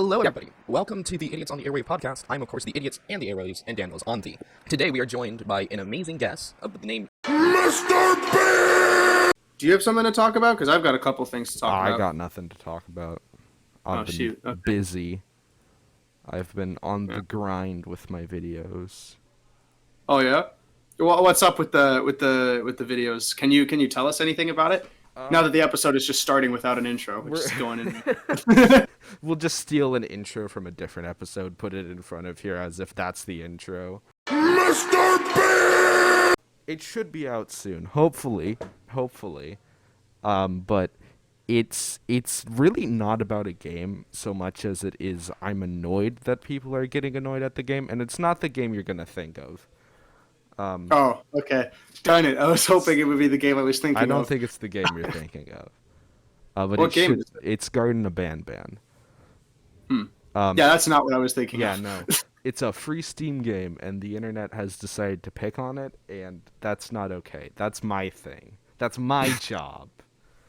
Hello, everybody. Welcome to the Idiots on the Airwave podcast. I'm, of course, the Idiots and the Airwaves, and Dan was on the. Today, we are joined by an amazing guest of the name MrBeast! Do you have something to talk about? Because I've got a couple things to talk about. I got nothing to talk about. I've been shoot. Okay. busy. I've been on the grind with my videos. Oh yeah. Well, what's up with the videos? Can you tell us anything about it? Now that the episode is just starting without an intro, we're just going in. We'll just steal an intro from a different episode, put it in front of here as if that's the intro. MrBeast! It should be out soon, hopefully. But it's really not about a game so much as it is I'm annoyed that people are getting annoyed at the game, and it's not the game you're gonna think of. Oh, okay. Darn it. I was hoping it would be the game I was thinking of. I don't think it's the game you're thinking of. But what game is it? It's Garden of Banban. Yeah, that's not what I was thinking of. Yeah, no. It's a free Steam game, and the internet has decided to pick on it, and that's not okay. That's my thing. That's my job.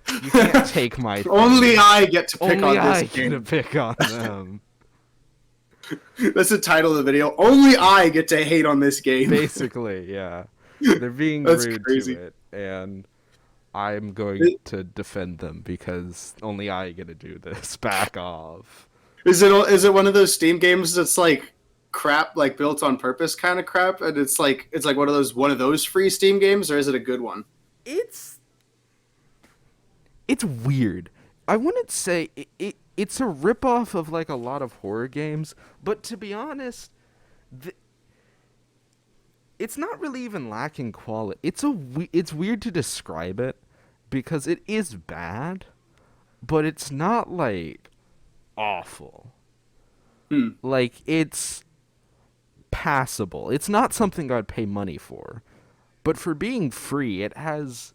You can't take my thing. Only I get to pick on this game. Only I get to pick on them. That's the title of the video. Only I get to hate on this game. Basically, yeah. They're being rude crazy. to it, and I'm going to defend them because only I get to do this. Back off. Is it one of those Steam games that's like crap, like built on purpose kind of crap, and it's like one of those free Steam games, or is it a good one? It's weird. I wouldn't say it's a ripoff of like a lot of horror games, but to be honest, it's not really even lacking quality. It's weird to describe it because it is bad, but it's not like awful. Like it's passable. It's not something I'd pay money for, but for being free, it has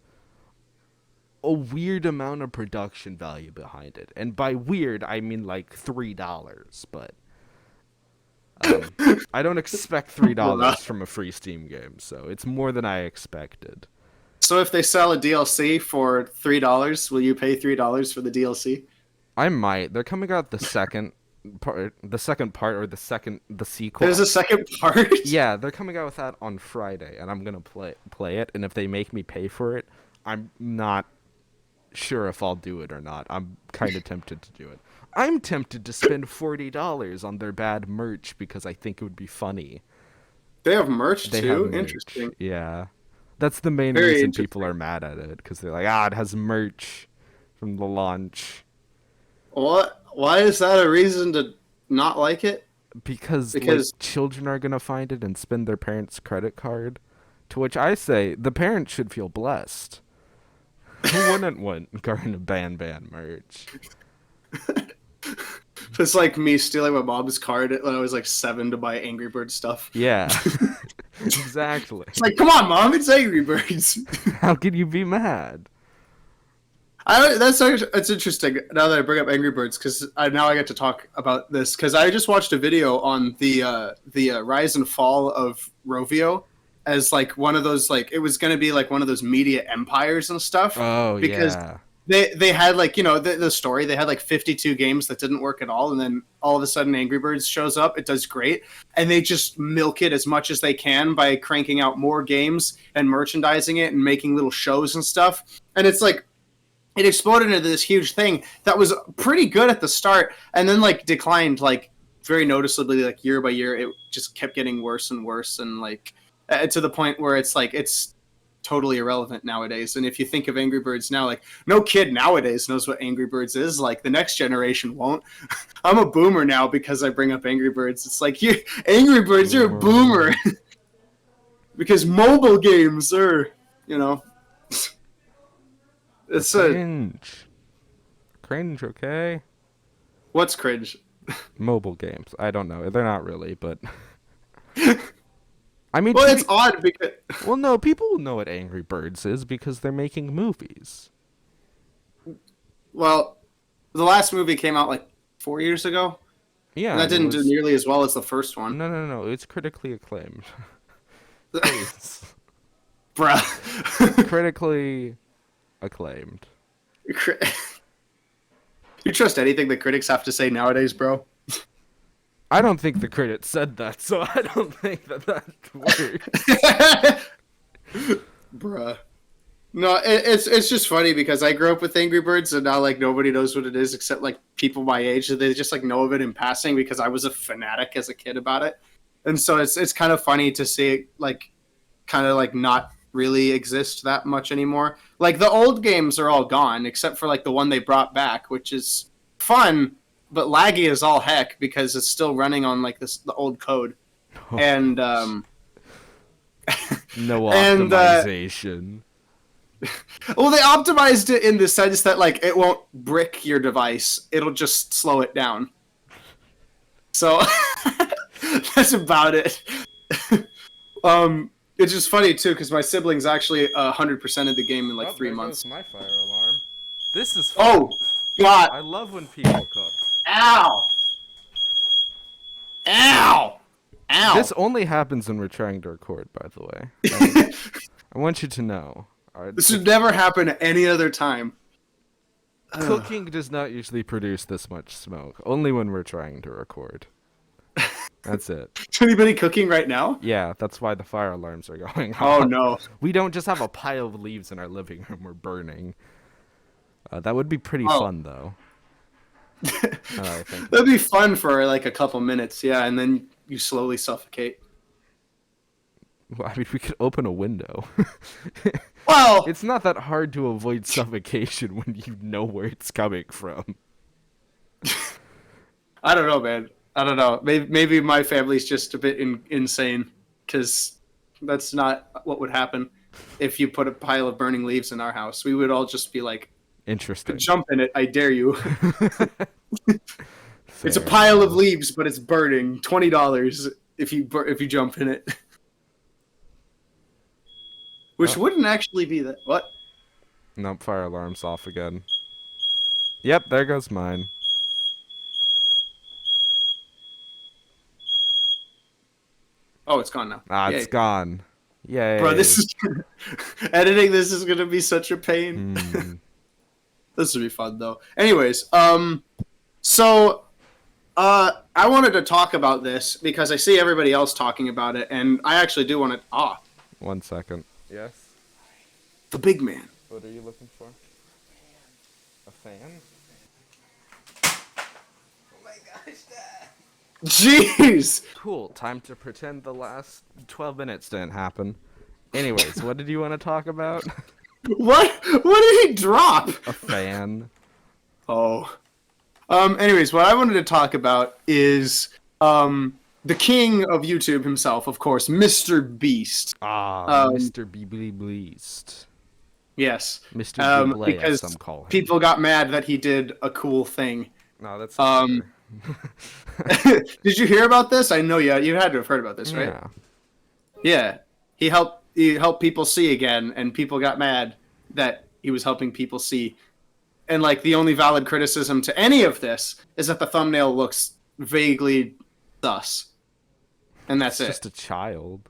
a weird amount of production value behind it. And by weird, I mean like $3, but I don't expect $3 from a free Steam game, so it's more than I expected. So if they sell a DLC for $3, will you pay $3 for the DLC? I might. They're coming out the second part, or the sequel. There's a second part? Yeah, they're coming out with that on Friday, and I'm gonna play it, and if they make me pay for it, I'm not sure if I'll do it or not. I'm kind of tempted to do it. I'm tempted to spend $40 on their bad merch because I think it would be funny. They have merch They too? have merch. Interesting. Yeah. That's the main Very reason interesting. people are mad at it, because they're like, it has merch from the launch. What? Why is that a reason to not like it? Because like, children are going to find it and spend their parents' credit card. To which I say, the parents should feel blessed. Who wouldn't want Garden of Banban merch? It's like me stealing my mom's card when I was like 7 to buy Angry Bird stuff. Yeah. Exactly. It's like, come on, Mom, it's Angry Birds. How can you be mad? That's interesting. Now that I bring up Angry Birds, because now I get to talk about this. Because I just watched a video on the rise and fall of Rovio as like one of those, like, it was going to be like one of those media empires and stuff. Oh, because yeah. They had like, you know, the story, they had like 52 games that didn't work at all, and then all of a sudden Angry Birds shows up, it does great, and they just milk it as much as they can by cranking out more games and merchandising it and making little shows and stuff. And it's like, it exploded into this huge thing that was pretty good at the start, and then like declined like very noticeably, like year by year. It just kept getting worse and worse, and like to the point where it's like it's totally irrelevant nowadays. And if you think of Angry Birds now, like no kid nowadays knows what Angry Birds is. Like the next generation won't. I'm a boomer now because I bring up Angry Birds. It's like, you Angry Birds, you're a boomer. Because mobile games are, you know, it's cringe, okay? What's cringe? Mobile games. I don't know. They're not really, but I mean, well, it's odd because well, no, people know what Angry Birds is because they're making movies. Well, the last movie came out like 4 years ago. Yeah, and that didn't do nearly as well as the first one. No. It's critically acclaimed. Bruh. Critically acclaimed. You trust anything the critics have to say nowadays, bro? I don't think the critic said that, so I don't think that works. Bruh. No, it's just funny because I grew up with Angry Birds and now like nobody knows what it is except like people my age. They just like know of it in passing because I was a fanatic as a kid about it. And so it's kind of funny to see it like kind of like not really exist that much anymore. Like the old games are all gone except for like the one they brought back, which is fun but laggy as all heck because it's still running on like the old code. And no and, optimization. well, they optimized it in the sense that like it won't brick your device; it'll just slow it down. So that's about it. It's just funny too because my siblings actually 100%ed the game in like 3 months. Goes my fire alarm. This is fun. Oh God! I love when people cook. Ow! Ow! Ow! This only happens when we're trying to record, by the way. I want you to know. This would never happen any other time. Cooking does not usually produce this much smoke. Only when we're trying to record. That's it. Is anybody cooking right now? Yeah, that's why the fire alarms are going off. Oh no! We don't just have a pile of leaves in our living room we're burning. That would be pretty fun, though. That'd be fun for like a couple minutes, yeah, and then you slowly suffocate. Well, I mean, we could open a window. Well, it's not that hard to avoid suffocation when you know where it's coming from. I don't know, man. I don't know. Maybe my family's just a bit insane because that's not what would happen if you put a pile of burning leaves in our house. We would all just be like, interesting. Jump in it, I dare you. It's a pile of leaves, but it's burning. $20 if you jump in it. Which wouldn't actually be that. What? Nope, fire alarm's off again. Yep, there goes mine. Oh, it's gone now. Yay. It's gone. Yay. Bro, this is editing. This is gonna be such a pain. This would be fun though. Anyways, so I wanted to talk about this because I see everybody else talking about it, and I actually do want to. 1 second. Yes. The big man. What are you looking for? A fan? Oh my gosh, Dad. Jeez. Cool. Time to pretend the last 12 minutes didn't happen. Anyways, what did you want to talk about? What did he drop? A fan. Oh. Anyways, what I wanted to talk about is the king of YouTube himself, of course, MrBeast. Mr. Beast. Yes. Mr. Buble, because as some call him. people got mad that he did a cool thing. No, that's Did you hear about this? I know you had to have heard about this, right? Yeah. Yeah. He helped people see again, and people got mad that he was helping people see. And like the only valid criticism to any of this is that the thumbnail looks vaguely sus. And that's it's it. Just a child.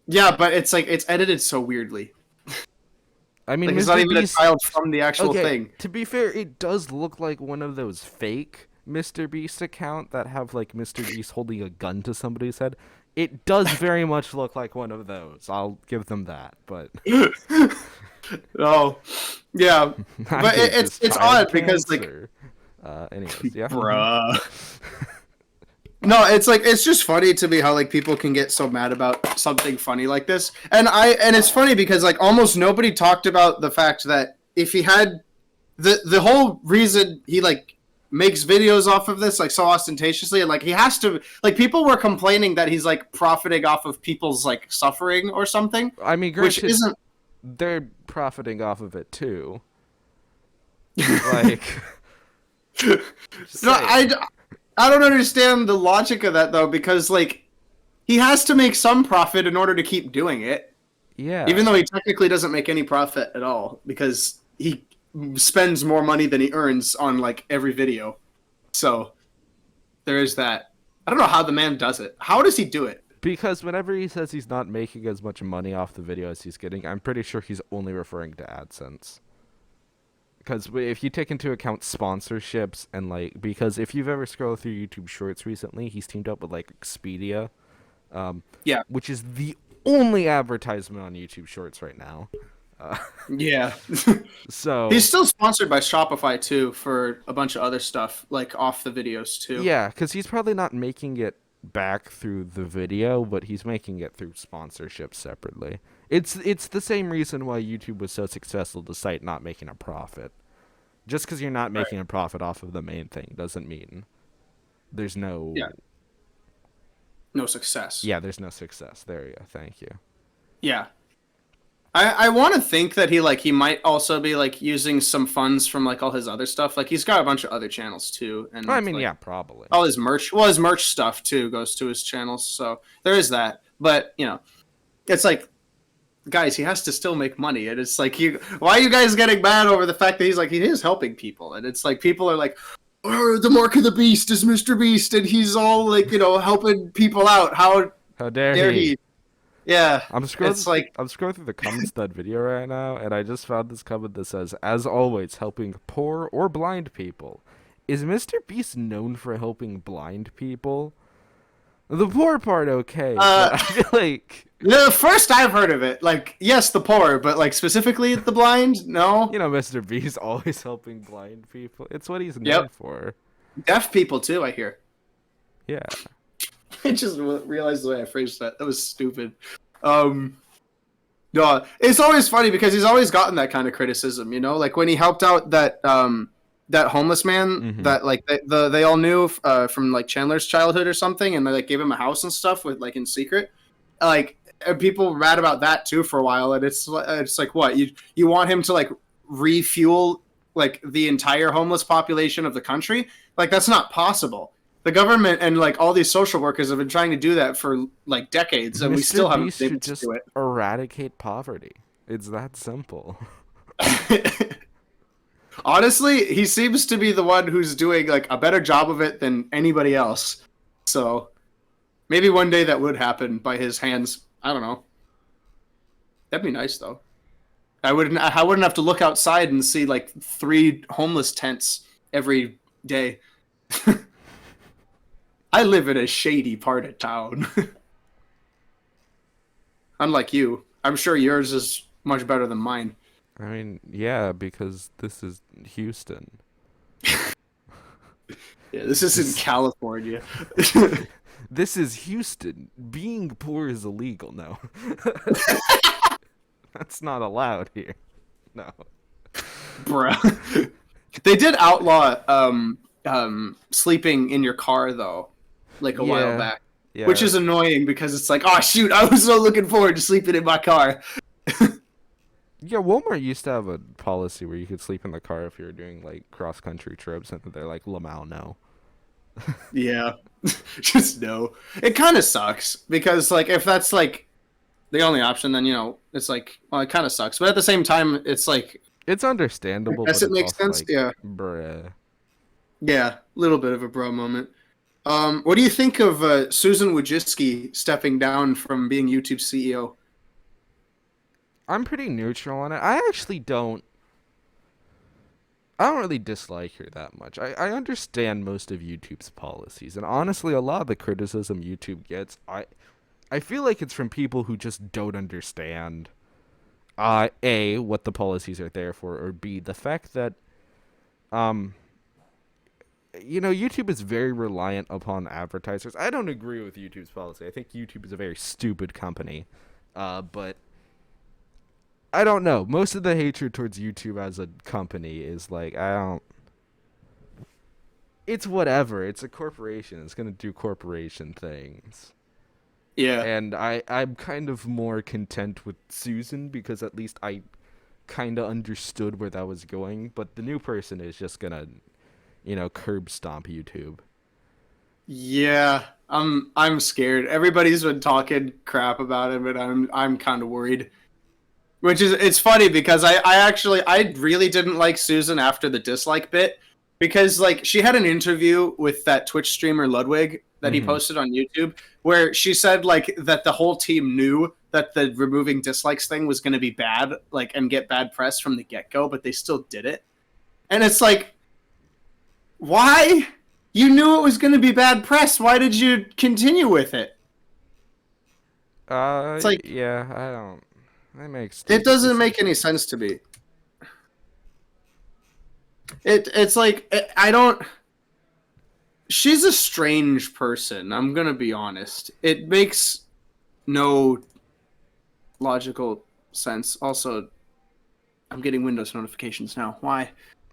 Yeah, but it's like it's edited so weirdly. I mean, like it's not even a child from the actual thing. To be fair, it does look like one of those fake MrBeast account that have like MrBeast holding a gun to somebody's head. It does very much look like one of those. I'll give them that, but oh, yeah, but it's odd because like, anyways, yeah, bruh. No, it's just funny to me how like people can get so mad about something funny like this, and it's funny because like almost nobody talked about the fact that if he had the whole reason he like makes videos off of this like so ostentatiously, and like he has to like people were complaining that he's like profiting off of people's like suffering or something. I mean, which isn't. They're profiting off of it too. Like, no, I don't understand the logic of that though, because like he has to make some profit in order to keep doing it. Yeah. Even though he technically doesn't make any profit at all because he spends more money than he earns on like every video. So there is that. I don't know how the man does it. How does he do it? Because whenever he says he's not making as much money off the video as he's getting, I'm pretty sure he's only referring to AdSense. Because if you take into account sponsorships and like, because if you've ever scrolled through YouTube Shorts recently, he's teamed up with like Expedia, Yeah. which is the only advertisement on YouTube Shorts right now. Yeah. So He's still sponsored by Shopify too for a bunch of other stuff, like off the videos too. yeah, because he's probably not making it back through the video, but he's making it through sponsorships separately. It's the same reason why YouTube was so successful despite not making a profit. Just because you're not making a profit off of the main thing doesn't mean there's no... Yeah. No success. Yeah, there's no success. There you go. Thank you. Yeah. I want to think that he might also be like using some funds from like all his other stuff. Like he's got a bunch of other channels too, and Well, I mean, like, yeah, probably. all his merch. Well, his merch stuff too goes to his channels, so there is that. But it's like, guys, he has to still make money, and it's like, why are you guys getting mad over the fact that he is helping people, and it's like people are like, oh, the mark of the beast is MrBeast, and he's all like helping people out. How dare he? Yeah, I'm scrolling. It's like, I'm scrolling through the comments of that video right now, and I just found this comment that says, "As always, helping poor or blind people." Is MrBeast known for helping blind people? The poor part, okay, but I feel like the first I've heard of it, like, yes, the poor, but like specifically the blind, no. MrBeast always helping blind people. It's what he's known for. Deaf people too, I hear. Yeah. I just realized the way I phrased that. That was stupid. No, it's always funny because he's always gotten that kind of criticism, like when he helped out that that homeless man that like they all knew from like Chandler's childhood or something, and they like gave him a house and stuff with like in secret. Like people mad about that too for a while, and it's like, what, you want him to like refuel like the entire homeless population of the country? Like that's not possible. The government and like all these social workers have been trying to do that for like decades, and we still haven't been able to do it. Eradicate poverty. It's that simple. Honestly, he seems to be the one who's doing like a better job of it than anybody else. So maybe one day that would happen by his hands. I don't know. That'd be nice though. I wouldn't have to look outside and see like 3 homeless tents every day. I live in a shady part of town. Unlike you. I'm sure yours is much better than mine. I mean, yeah, because this is Houston. Yeah, this isn't California. This is Houston. Being poor is illegal. No. That's not allowed here. No. Bruh. They did outlaw sleeping in your car though, like a while back. Yeah. Which is annoying because it's like, oh shoot, I was so looking forward to sleeping in my car. Yeah, Walmart used to have a policy where you could sleep in the car if you were doing like cross country trips, and they're like, Lamau, no. Yeah. Just no. It kind of sucks because like if that's like the only option, then it's like, well, it kind of sucks. But at the same time, it's like, it's understandable. Does it make sense? Like, yeah. Bruh. Yeah, a little bit of a bro moment. What do you think of Susan Wojcicki stepping down from being YouTube's CEO? I'm pretty neutral on it. I actually don't really dislike her that much. I understand most of YouTube's policies, and honestly, a lot of the criticism YouTube gets, I feel like it's from people who just don't understand, A, what the policies are there for, or B, the fact that, YouTube is very reliant upon advertisers. I don't agree with YouTube's policy. I think YouTube is a very stupid company, but I don't know. Most of the hatred towards YouTube as a company is like, it's whatever. It's a corporation. It's going to do corporation things. Yeah. And I'm kind of more content with Susan because at least I kind of understood where that was going. But the new person is just going to, curb stomp YouTube. Yeah. I'm scared. Everybody's been talking crap about it, but I'm kind of worried. Which is, it's funny because I really didn't like Susan after the dislike bit because like she had an interview with that Twitch streamer Ludwig that he posted on YouTube where she said like that the whole team knew that the removing dislikes thing was going to be bad, like, and get bad press from the get-go, but they still did it. And it's like, why? You knew it was going to be bad press. Why did you continue with it? It's like, Yeah, I don't. That makes it stupid doesn't make any decisions. sense to me. It's like, I don't. She's a strange person. I'm going to be honest. It makes no logical sense. Also, I'm getting Windows notifications now. Why?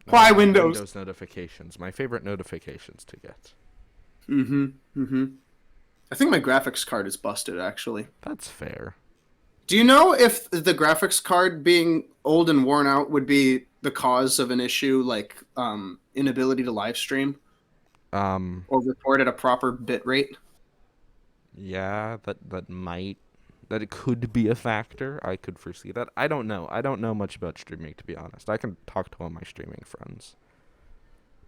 Why Windows? Windows notifications. My favorite notifications to get. Mm-hmm. Mm-hmm. I think my graphics card is busted, actually. That's fair. Do you know if the graphics card being old and worn out would be the cause of an issue like inability to live stream or record at a proper bit rate? Yeah, that it could be a factor. I could foresee that. I don't know. I don't know much about streaming, to be honest. I can talk to all my streaming friends.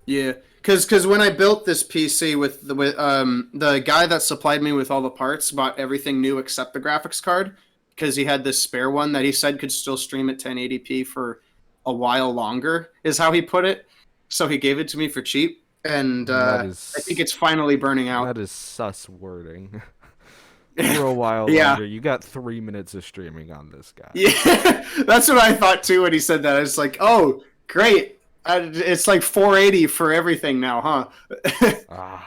Yeah, because when I built this PC with the guy that supplied me with all the parts bought everything new except the graphics card because he had this spare one that he said could still stream at 1080p for a while longer, is how he put it. So he gave it to me for cheap, and That I think is it's finally burning out. that is sus wording. For a while Yeah. longer. You got 3 minutes of streaming on this guy. Yeah, that's what I thought too when he said that. I was like, oh, great. It's like 480 for everything now, huh?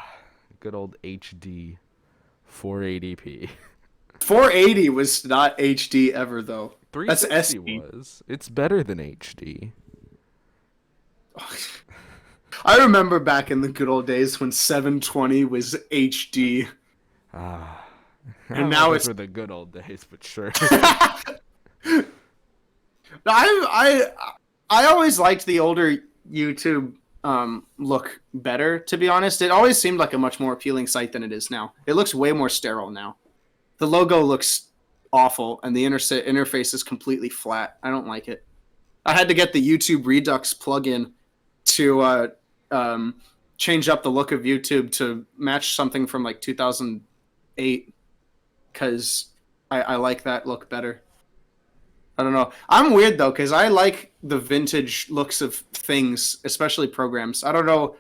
Good old HD 480p. 480 was not HD ever, though. That's 360 SD. was. It's better than HD. I remember back in the good old days when 720 was HD. And now those it's- were the good old days, but sure. I always liked the older YouTube look better, to be honest. It always seemed like a much more appealing site than it is now. It looks way more sterile now. The logo looks awful, and the interface is completely flat. I don't like it. I had to get the YouTube Redux plugin to change up the look of YouTube to match something from like 2008, because I like that look better. I don't know. I'm weird though, because I like the vintage looks of things, especially programs. I don't know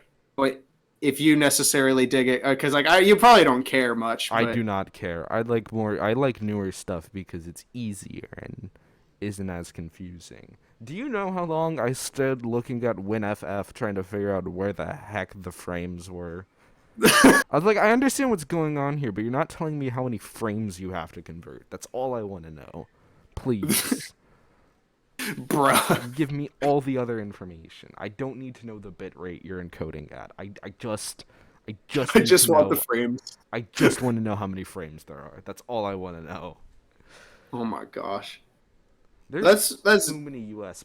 if you necessarily dig it, because you probably don't care much. I but- do not care. I like newer stuff because it's easier and isn't as confusing. Do you know how long I stood looking at WinFF trying to figure out where the heck the frames were? I was like, I understand what's going on here, but you're not telling me how many frames you have to convert. That's all I want to know. Please. Bruh. Give me all the other information. I don't need to know the bit rate you're encoding at. I just I need just to want know, the frames. I just want to know how many frames there are. That's all I want to know. Oh my gosh. There's That's too many U.S.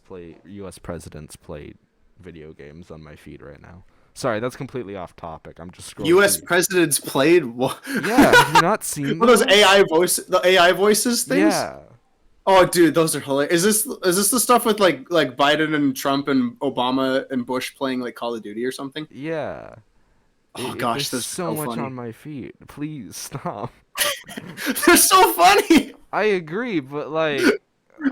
presidents play video games on my feed right now. Sorry, that's completely off topic. I'm just scrolling. U.S. through. presidents played what? Yeah, have you not seen What, those those? the AI voices things? Yeah. Oh, dude, those are hilarious. Is this the stuff with like Biden and Trump and Obama and Bush playing like Call of Duty or something? Yeah. Oh gosh, there's that's so much funny. on my feed. Please stop. They're so funny. I agree, but like,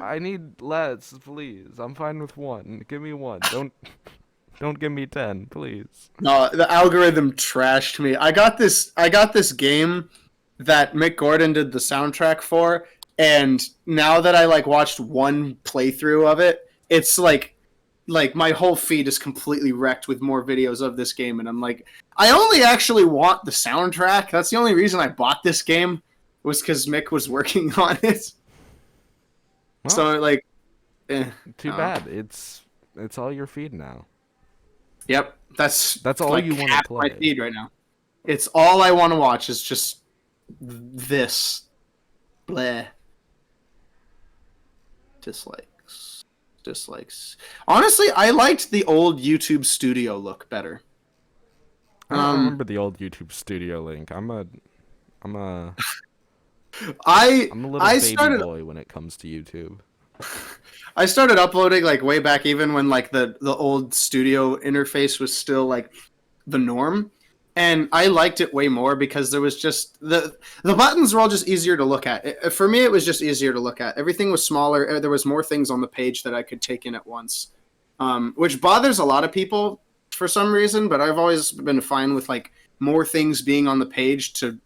I need less, please. I'm fine with one. Give me one. Don't give me 10, please. No, the algorithm trashed me. I got this game that Mick Gordon did the soundtrack for, and now that I like watched one playthrough of it, it's like my whole feed is completely wrecked with more videos of this game, and I'm like, I only actually want the soundtrack. That's the only reason I bought this game, was because Mick was working on it. Well, So like, too no. bad. It's all your feed now. Yep, that's all like you wanna half my play. feed right now. It's all I want to watch is just this. Bleh. Dislikes. Honestly, I liked the old YouTube Studio look better. I don't remember the old YouTube Studio link. I'm a little I baby started boy when it comes to YouTube. I started uploading like way back, even when like the old studio interface was still like the norm, and I liked it way more because there was just the buttons were all just easier to look at. For me, it was just easier to look at. Everything was smaller. There was more things on the page that I could take in at once, which bothers a lot of people for some reason. But I've always been fine with like more things being on the page to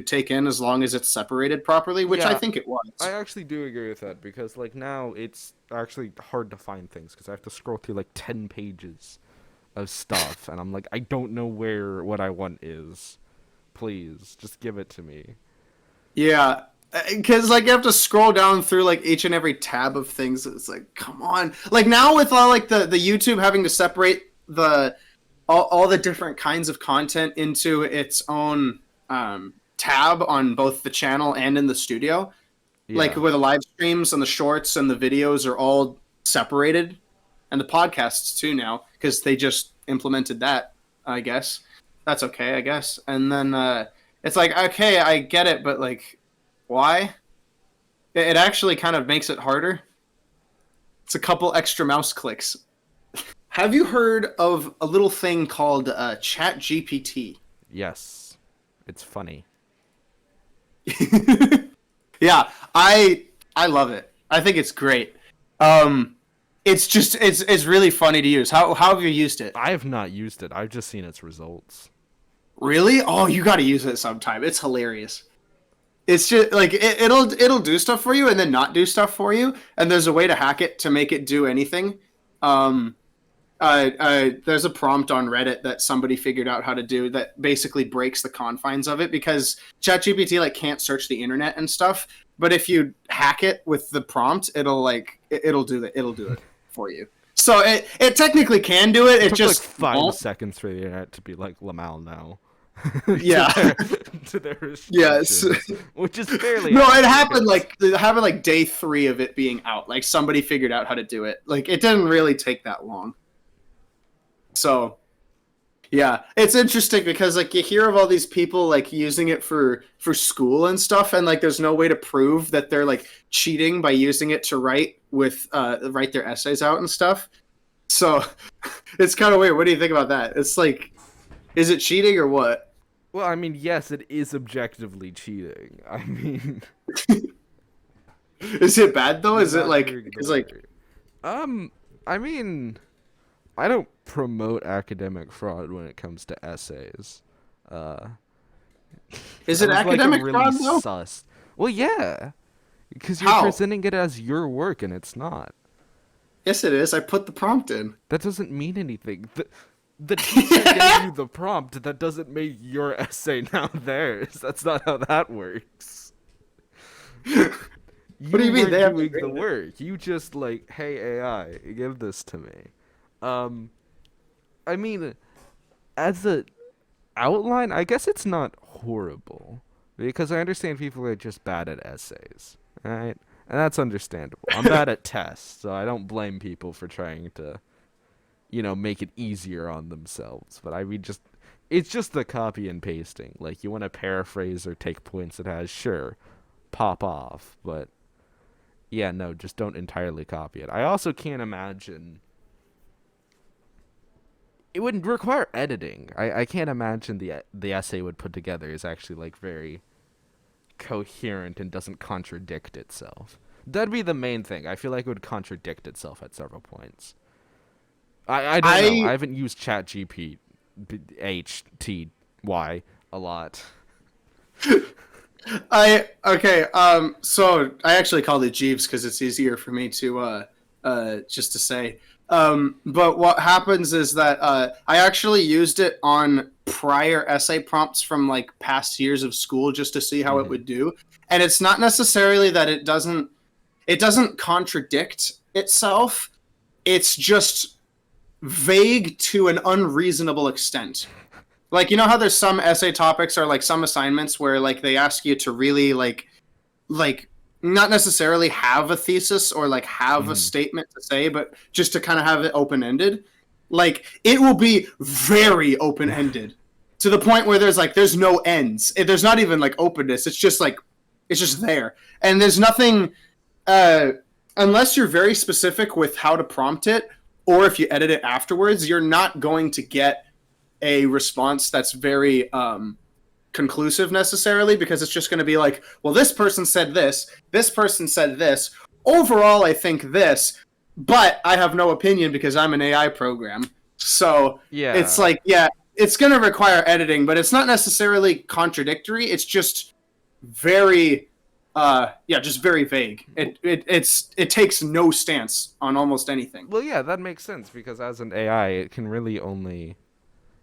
take in as long as it's separated properly, which I Yeah, think it was. I actually do agree with that because like now it's actually hard to find things because I have to scroll through like 10 pages of stuff and I'm like I don't know where what I want is. Please, just give it to me. Yeah, because like you have to scroll down through like each and every tab of things. It's like, come on. Like now with all like the YouTube having to separate the all the different kinds of content into its own tab on both the channel and in the studio. Like Yeah. where the live streams and the shorts and the videos are all separated, and the podcasts too now because they just implemented that. I guess that's okay. I guess, and then it's like okay, I get it, but like, why? It actually kind of makes it harder. It's a couple extra mouse clicks. Have you heard of a little thing called ChatGPT? Yes. It's funny. Yeah, I love it. I think it's great. It's just it's really funny to use. How have you used it? I have not used it. I've just seen its results. Really? Oh, you got to use it sometime. It's hilarious. It's just like it'll do stuff for you and then not do stuff for you, and there's a way to hack it to make it do anything. Um, there's a prompt on Reddit that somebody figured out how to do that basically breaks the confines of it because ChatGPT like can't search the internet and stuff. But if you hack it with the prompt, it'll do it for you. So it technically can do it. It Took just like 5 won't. seconds for the internet to be like Lamal now. Yeah. to their Yes. restrictions, which is fairly No, accurate. it happened like day 3 of it being out. Like somebody figured out how to do it. Like it didn't really take that long. So yeah, it's interesting because like you hear of all these people like using it for school and stuff, and like there's no way to prove that they're like cheating by using it to write their essays out and stuff. So it's kind of weird. What do you think about that? It's like, is it cheating or what? Well, I mean, yes, it is objectively cheating. I mean, Is it bad though? Is you're it not like hearing the is like word. I mean, I don't promote academic fraud when it comes to essays. Uh, is that it was, like, a academic really fraud though? sus. Well, yeah, because you're How? presenting it as your work and it's not. Yes, it is. I put the prompt in. That doesn't mean anything. The teacher gave you the prompt. That doesn't make your essay now theirs. That's not how that works. What do you mean? They have to doing grade the it. work. You just like, hey AI, give this to me. I mean, as a outline, I guess it's not horrible because I understand people are just bad at essays, right? And that's understandable. I'm bad at tests, so I don't blame people for trying to, make it easier on themselves. But I mean, it's just the copy and pasting. Like, you want to paraphrase or take points it has, sure, pop off. But yeah, no, just don't entirely copy it. I also can't imagine. It would require editing. I can't imagine the essay would put together is actually like very coherent and doesn't contradict itself. That'd be the main thing. I feel like it would contradict itself at several points. I don't know. I haven't used ChatGPT HTY a lot. So I actually called it Jeeves because it's easier for me to just to say. But what happens is that I actually used it on prior essay prompts from like past years of school just to see how it would do. And it's not necessarily that it doesn't contradict itself. It's just vague to an unreasonable extent. Like, you know how there's some essay topics or like some assignments where like they ask you to really like not necessarily have a thesis or like have a statement to say, but just to kind of have it open-ended. Like, it will be very open-ended to the point where there's no ends. There's not even like openness. It's just there. And there's nothing, unless you're very specific with how to prompt it, or if you edit it afterwards, you're not going to get a response that's very conclusive necessarily, because it's just going to be like, well, this person said this person said this, overall I think this, but I have no opinion because I'm an AI program. So Yeah. it's like, yeah, it's going to require editing, but it's not necessarily contradictory. It's just very, just very vague. It takes no stance on almost anything. Well, yeah, that makes sense because as an AI, it can really only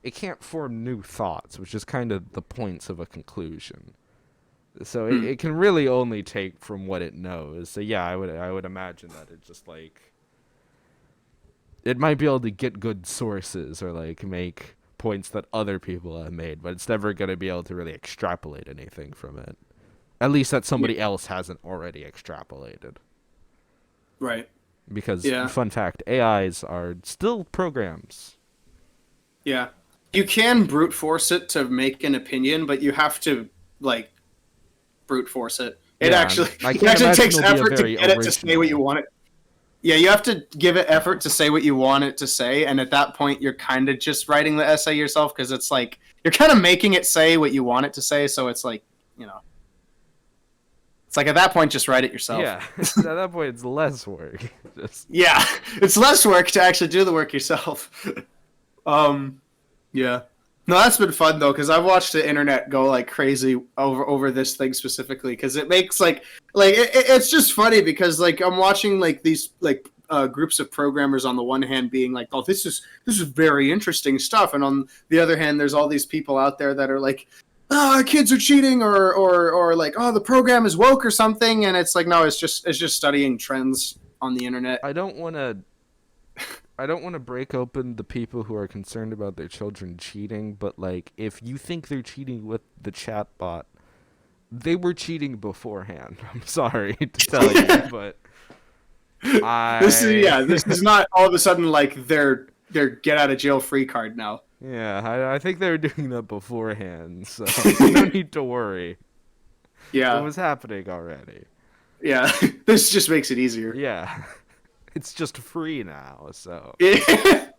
it can't form new thoughts, which is kind of the points of a conclusion. So it can really only take from what it knows. So yeah, I would imagine that it just like it might be able to get good sources or like make points that other people have made, but it's never going to be able to really extrapolate anything from it. At least that somebody else hasn't already extrapolated. Right. Because fun fact, AIs are still programs. Yeah. You can brute force it to make an opinion, but you have to like brute force it. It actually takes effort to get it to say what you want it. Yeah, you have to give it effort to say what you want it to say, and at that point, you're kind of just writing the essay yourself because it's like you're kind of making it say what you want it to say. So it's like, it's like at that point, just write it yourself. Yeah, at that point, it's less work. Yeah, it's less work to actually do the work yourself. Yeah. No, that's been fun though, because I've watched the internet go like crazy over this thing specifically, because it makes it's just funny because like I'm watching like these like groups of programmers on the one hand being like, oh, this is very interesting stuff, and on the other hand, there's all these people out there that are like, oh, kids are cheating, or like, oh, the program is woke or something, and it's like, no, it's just studying trends on the internet. I don't want to break open the people who are concerned about their children cheating, but like if you think they're cheating with the chatbot, they were cheating beforehand. I'm sorry to tell you, but this is not all of a sudden like their get out of jail free card now. Yeah, I think they were doing that beforehand, so no need to worry. Yeah, it was happening already. Yeah, this just makes it easier. Yeah. It's just free now, so it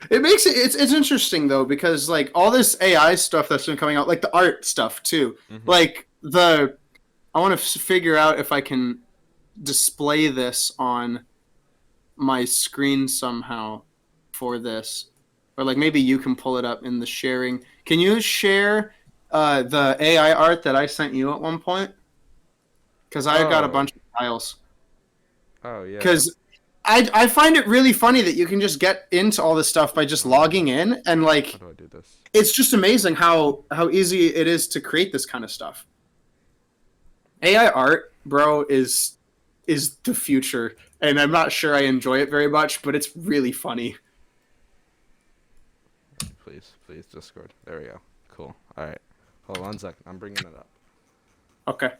makes it's interesting though, because like all this AI stuff that's been coming out, like the art stuff too. Mm-hmm. Like I want to figure out if I can display this on my screen somehow for this, or like maybe you can pull it up in the sharing. Can you share the AI art that I sent you at one point? Because I got a bunch of files. Oh yeah. Because I find it really funny that you can just get into all this stuff by just logging in, and like, how do I do this? It's just amazing how easy it is to create this kind of stuff. AI art, bro, is the future, and I'm not sure I enjoy it very much, but it's really funny. Please, Discord. There we go. Cool. All right. Hold on 1 second. I'm bringing it up. Okay.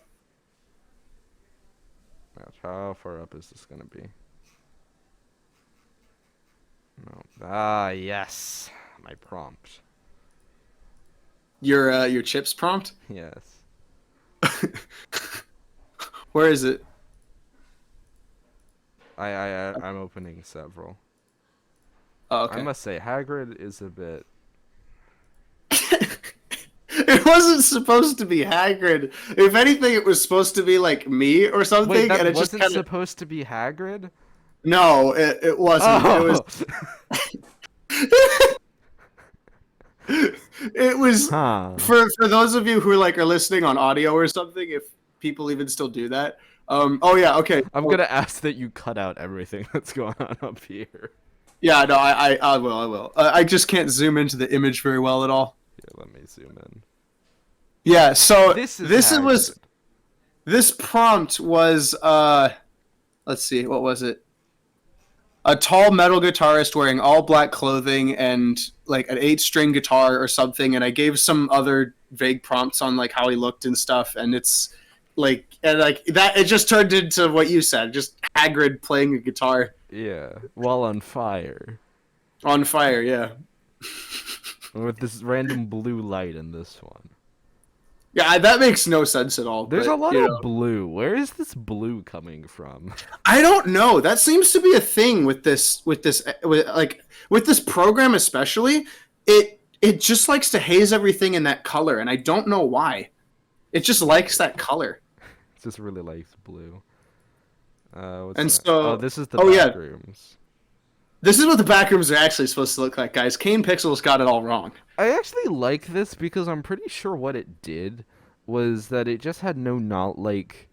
How far up is this gonna be? No. Ah, yes. My prompt. Your chips prompt? Yes. Where is it? I'm opening several. Oh, okay. I must say, Hagrid is a bit. It wasn't supposed to be Hagrid. If anything, it was supposed to be like me or something. Wait, that and it wasn't just supposed to be Hagrid? No, it wasn't. Oh. It was for those of you who are listening on audio or something, if people even still do that. Oh yeah, okay. I'm gonna ask that you cut out everything that's going on up here. Yeah, no, I will. I just can't zoom into the image very well at all. Here, let me zoom in. Yeah, so this prompt was let's see, what was it? A tall metal guitarist wearing all black clothing and like an 8-string guitar or something, and I gave some other vague prompts on like how he looked and stuff, and it's like that it just turned into what you said, just Hagrid playing a guitar. Yeah, while on fire. On fire, yeah. With this random blue light in this one. Yeah, that makes no sense at all. There's a lot of blue. Where is this blue coming from? I don't know. That seems to be a thing with this program especially. It just likes to haze everything in that color, and I don't know why. It just likes that color. It just really likes blue. What's And that? Oh, so, this is the oh yeah, back rooms. this is what the backrooms are actually supposed to look like, guys. Kane Pixels got it all wrong. I actually like this because I'm pretty sure what it did was that it just had no like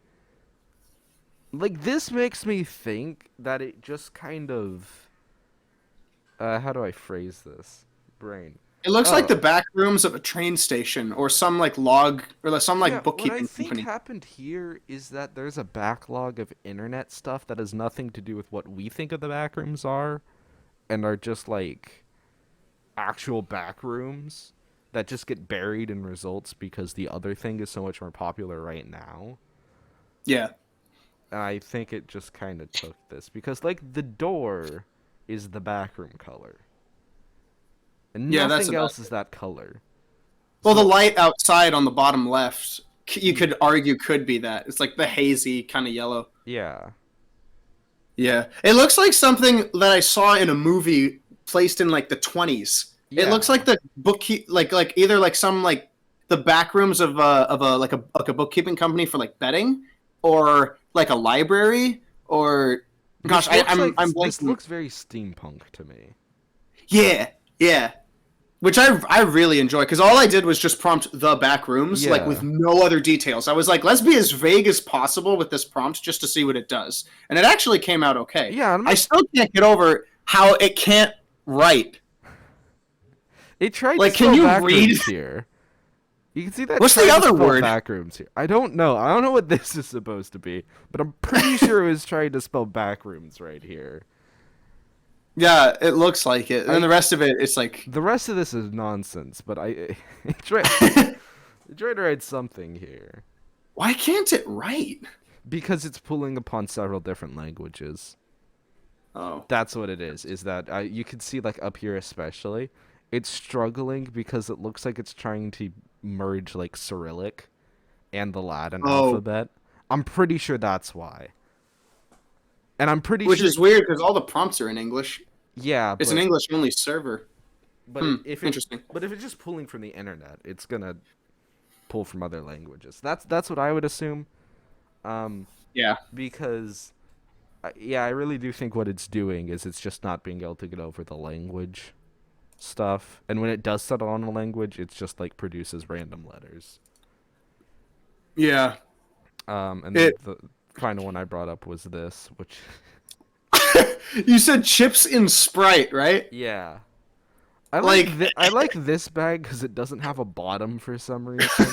this makes me think that it just kind of how do I phrase this? Brain. It looks like Oh, the back rooms of a train station or some like log or some yeah, like what I bookkeeping think company. happened here is that there's a backlog of internet stuff that has nothing to do with what we think of the backrooms are and are just like actual backrooms that just get buried in results because the other thing is so much more popular right now. Yeah. And I think it just kind of took this because like the door is the backroom color. And Yeah, that's nothing about else is that color. Well, the So light outside on the bottom left, you could argue could be that. It's like the hazy kind of yellow. yeah. Yeah. It looks like something that I saw in a movie placed in like the 20s. It Yeah. looks like the like either like some like the back rooms of a bookkeeping company for like betting or like a library or gosh, I'm This blanking. looks very steampunk to me. Yeah. Yeah. Which I really enjoy because all I did was just prompt the back rooms like with Yeah. no other details. I was like, let's be as vague as possible with this prompt just to see what it does, and it actually came out okay. Yeah, I'm I not, still can't get over how it can't write. it tried to Like, can spell you read? backrooms here. You can see that What's tried the to other spell word? backrooms here. I don't know. I don't know what this is supposed to be, but I'm pretty sure it was trying to spell backrooms right here. Yeah, it looks like it, and then the rest of it, it's like, The rest of this is nonsense, but I tried to write something here why can't it write? because it's pulling upon several different languages. Oh, That's what it is. Is that you can see like up here especially, it's struggling because it looks like it's trying to merge like Cyrillic and the Latin oh, alphabet. I'm pretty sure that's why. And I'm pretty which sure, is weird because all the prompts are in English. yeah, It's an English only server. if Interesting. it's just pulling from the internet, it's gonna pull from other languages. That's what I would assume. Yeah. Because yeah, I really do think what it's doing is it's just not being able to get over the language stuff. And when it does settle on a language, it's just like produces random letters. Yeah. And then the final one I brought up was this, which You said chips in Sprite, right? yeah. I Like- I like this bag because it doesn't have a bottom for some reason.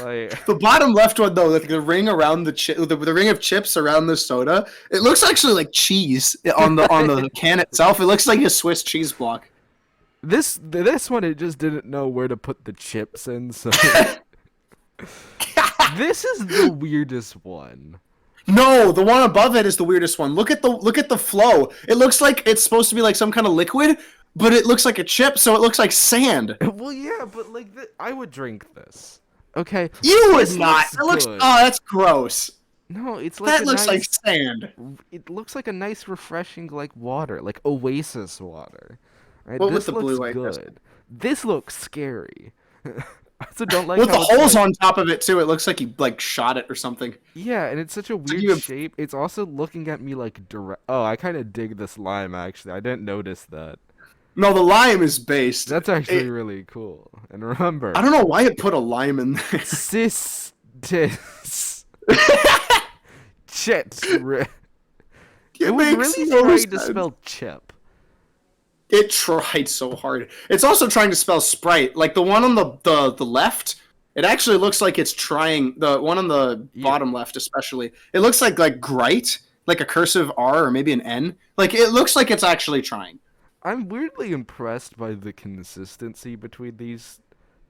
Like The bottom left one though, like the ring around the ring of chips around the soda, it looks actually like cheese on the can itself. It looks like a Swiss cheese block. this one, it just didn't know where to put the chips in. So this is the weirdest one. No, the one above it is the weirdest one. Look at the flow. It looks like it's supposed to be like some kind of liquid, but it looks like a chip, so it looks like sand. Well, yeah, but like I would drink this. Okay. You would This not. looks It looks. good. Oh, that's gross. No, it's like That a looks like nice, sand. it looks like a nice refreshing like water, like oasis water. Right? What This with the looks blue light good. This looks scary. I also don't like With how the it's holes like, on top of it too, it looks like he like shot it or something. yeah, and it's such a weird you- shape. It's also looking at me like direct. Oh, I kind of dig this lime actually. I didn't notice that. No, the lime is based. That's actually really cool. And remember, I don't know why it put a lime in there. Sistis. Chet. It was makes really no trying to sense. spell chip. It tried so hard. It's also trying to spell Sprite. Like the one on the left, it actually looks like it's trying. The one on the bottom left, especially, it looks like grite, like a cursive R or maybe an N. Like it looks like it's actually trying. I'm weirdly impressed by the consistency between these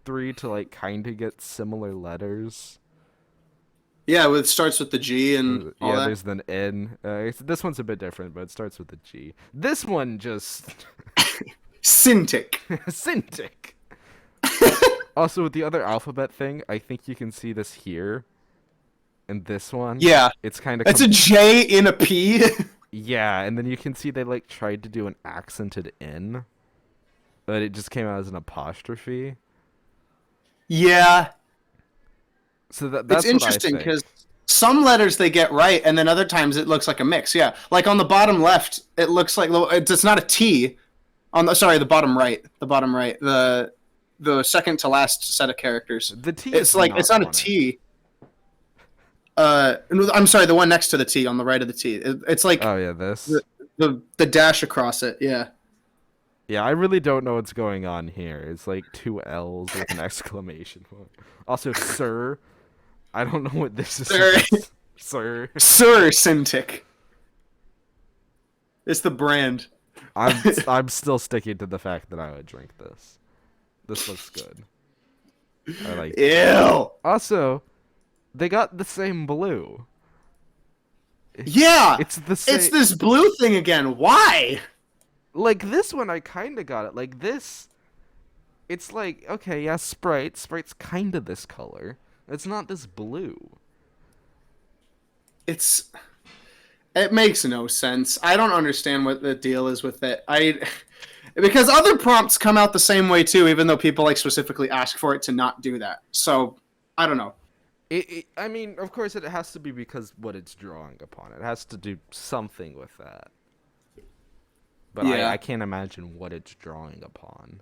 three to like kind of get similar letters. Yeah, it starts with the G and all Yeah, that. there's an N. This one's a bit different, but it starts with a G. This one just Cintiq. Cintiq. Also, with the other alphabet thing, I think you can see this here. And this one. Yeah, It's kind of. it's a J in a P. Yeah, and then you can see they like tried to do an accented N, but it just came out as an apostrophe. Yeah, So that's it's interesting what I think. because some letters they get right, and then other times it looks like a mix. Yeah, like on the bottom left, it looks like it's not a T. On the bottom right, the second to last set of characters. The T It's is like not it's not a on it. T. I'm sorry, the one next to the T on the right of the T. It's like Oh yeah, this. the dash across it. Yeah. Yeah, I really don't know what's going on here. It's like two L's with an exclamation point. Also, sir, I don't know what this is. Sir. Sir. Sir Cintiq. It's the brand. I'm still sticking to the fact that I would drink this. This looks good. I like it. Ew. Also, they got the same blue. Yeah. It's the same. It's this blue thing again. Why? Like this one, I kind of got it. Like this, it's like, okay, yeah, Sprite. Sprite's kind of this color. It's not this blue. It makes no sense. I don't understand what the deal is with it. Because other prompts come out the same way too, even though people like specifically ask for it to not do that. So I don't know. I mean, of course, it has to be because what it's drawing upon. It has to do something with that. But Yeah. I can't imagine what it's drawing upon.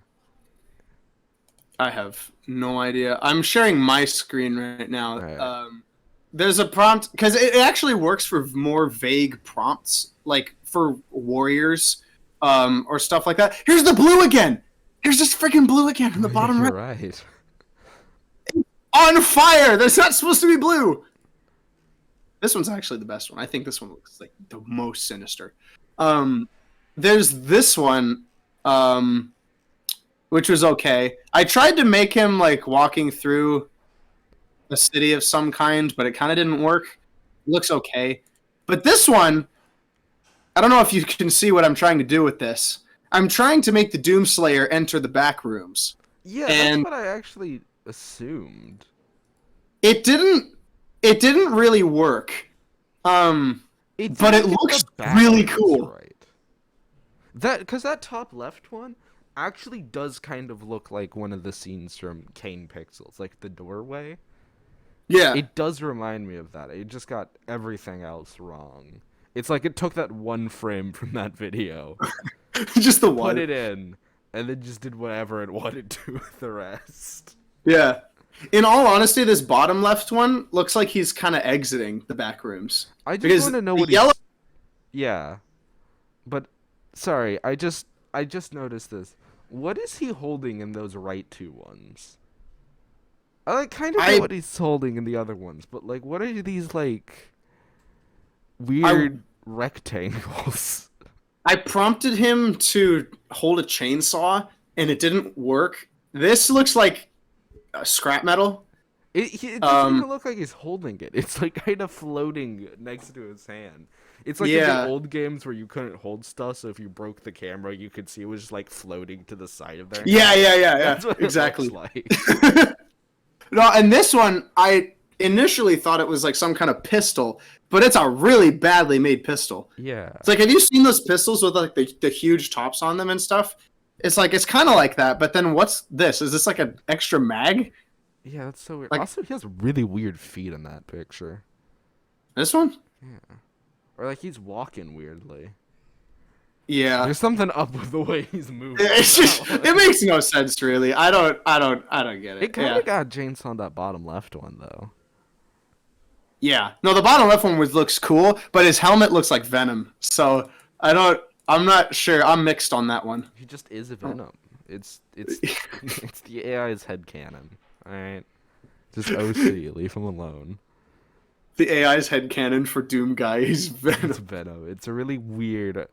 I have no idea. I'm sharing my screen right now. Right. There's a prompt because it actually works for more vague prompts, like for warriors, or stuff like that. Here's the blue again. Here's this freaking blue again in the bottom You're right. right. On fire. That's not supposed to be blue. This one's actually the best one. I think this one looks like the most sinister. There's this one, which was okay. I tried to make him like walking through a city of some kind, but it kind of didn't work. It looks okay. But this one, I don't know if you can see what I'm trying to do with this. I'm trying to make the Doomslayer enter the back rooms. Yeah, And- that's what I actually assumed. It didn't really work. But it didn't get looks the back really rooms cool. Right. Because that top left one actually does kind of look like one of the scenes from Kane Pixels, like the doorway. Yeah. It does remind me of that. It just got everything else wrong. It's like it took that one frame from that video, Just the one. put it in, and then just did whatever it wanted to with the rest. Yeah. In all honesty, this bottom left one looks like he's kind of exiting the back rooms. I just Because want to know the what yellow. Yeah. But sorry, I just noticed this. What is he holding in those right two ones? I like kind of know what he's holding in the other ones, but like what are these like weird rectangles? I prompted him to hold a chainsaw, and it didn't work. This looks like scrap metal. It doesn't even look like he's holding it. It's like kind of floating next to his hand. It's like in Yeah. the old games where you couldn't hold stuff, so if you broke the camera, you could see it was just like floating to the side of their hand. Yeah. That's what Exactly. it looks like. No, and this one, I initially thought it was like some kind of pistol, but it's a really badly made pistol. Yeah. It's like, have you seen those pistols with like the huge tops on them and stuff? It's like, it's kind of like that, but then what's this? Is this like an extra mag? Yeah, that's so weird. Like- Also, he has really weird feet in that picture. This one? Yeah. Or like he's walking weirdly. Yeah. There's something up with the way he's moving. It's just, it makes no sense, really. I don't get it. It kind Yeah. of got James on that bottom left one though. Yeah. No, the bottom left one looks cool, but his helmet looks like Venom. So I'm not sure. I'm mixed on that one. He just is a Venom. It's it's the AI's headcanon. Alright. Just OC, leave him alone. The AI's headcanon for Doom Guy. He's It's Venom. Venom. It's a really weird